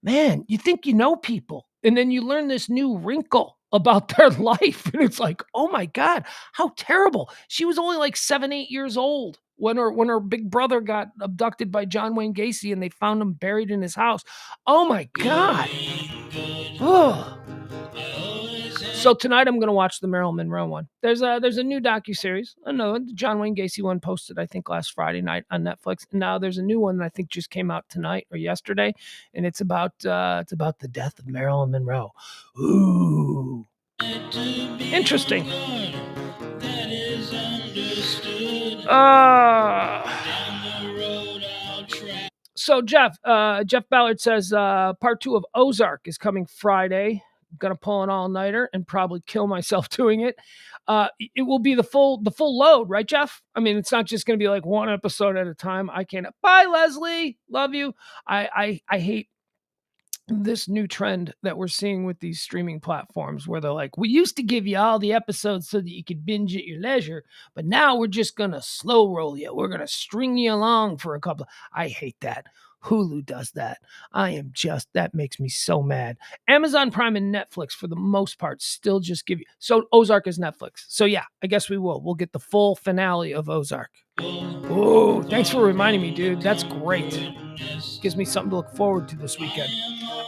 man, you think you know people, and then you learn this new wrinkle about their life. And it's like, oh my God, how terrible. She was only like 7-8 years old when her big brother got abducted by John Wayne Gacy and they found him buried in his house. Oh my God. Oh. So tonight I'm going to watch the Marilyn Monroe one. There's a new docuseries, another one, the John Wayne Gacy one posted, I think, last Friday night on Netflix. And now there's a new one that I think just came out tonight or yesterday, and it's about the death of Marilyn Monroe. Ooh, interesting. So Jeff Ballard says part 2 of Ozark is coming Friday. I'm gonna pull an all-nighter and probably kill myself doing it. It will be the full load, right, Jeff? I mean, it's not just gonna be like one episode at a time. I can't. Bye, Leslie. Love you. I hate this new trend that we're seeing with these streaming platforms where they're like, we used to give you all the episodes so that you could binge at your leisure, but now we're just going to slow roll you. We're going to string you along for a couple. I hate that. Hulu does that. That makes me so mad. Amazon Prime and Netflix, for the most part, still just give you. So Ozark is Netflix. So yeah, I guess we will. We'll get the full finale of Ozark. Oh, thanks for reminding me, dude. That's great. Gives me something to look forward to this weekend.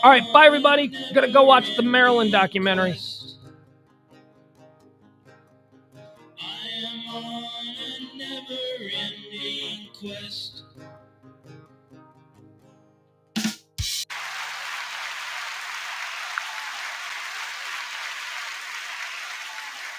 All right, bye, everybody. Gonna go watch the Maryland documentary. I am on a never-ending quest.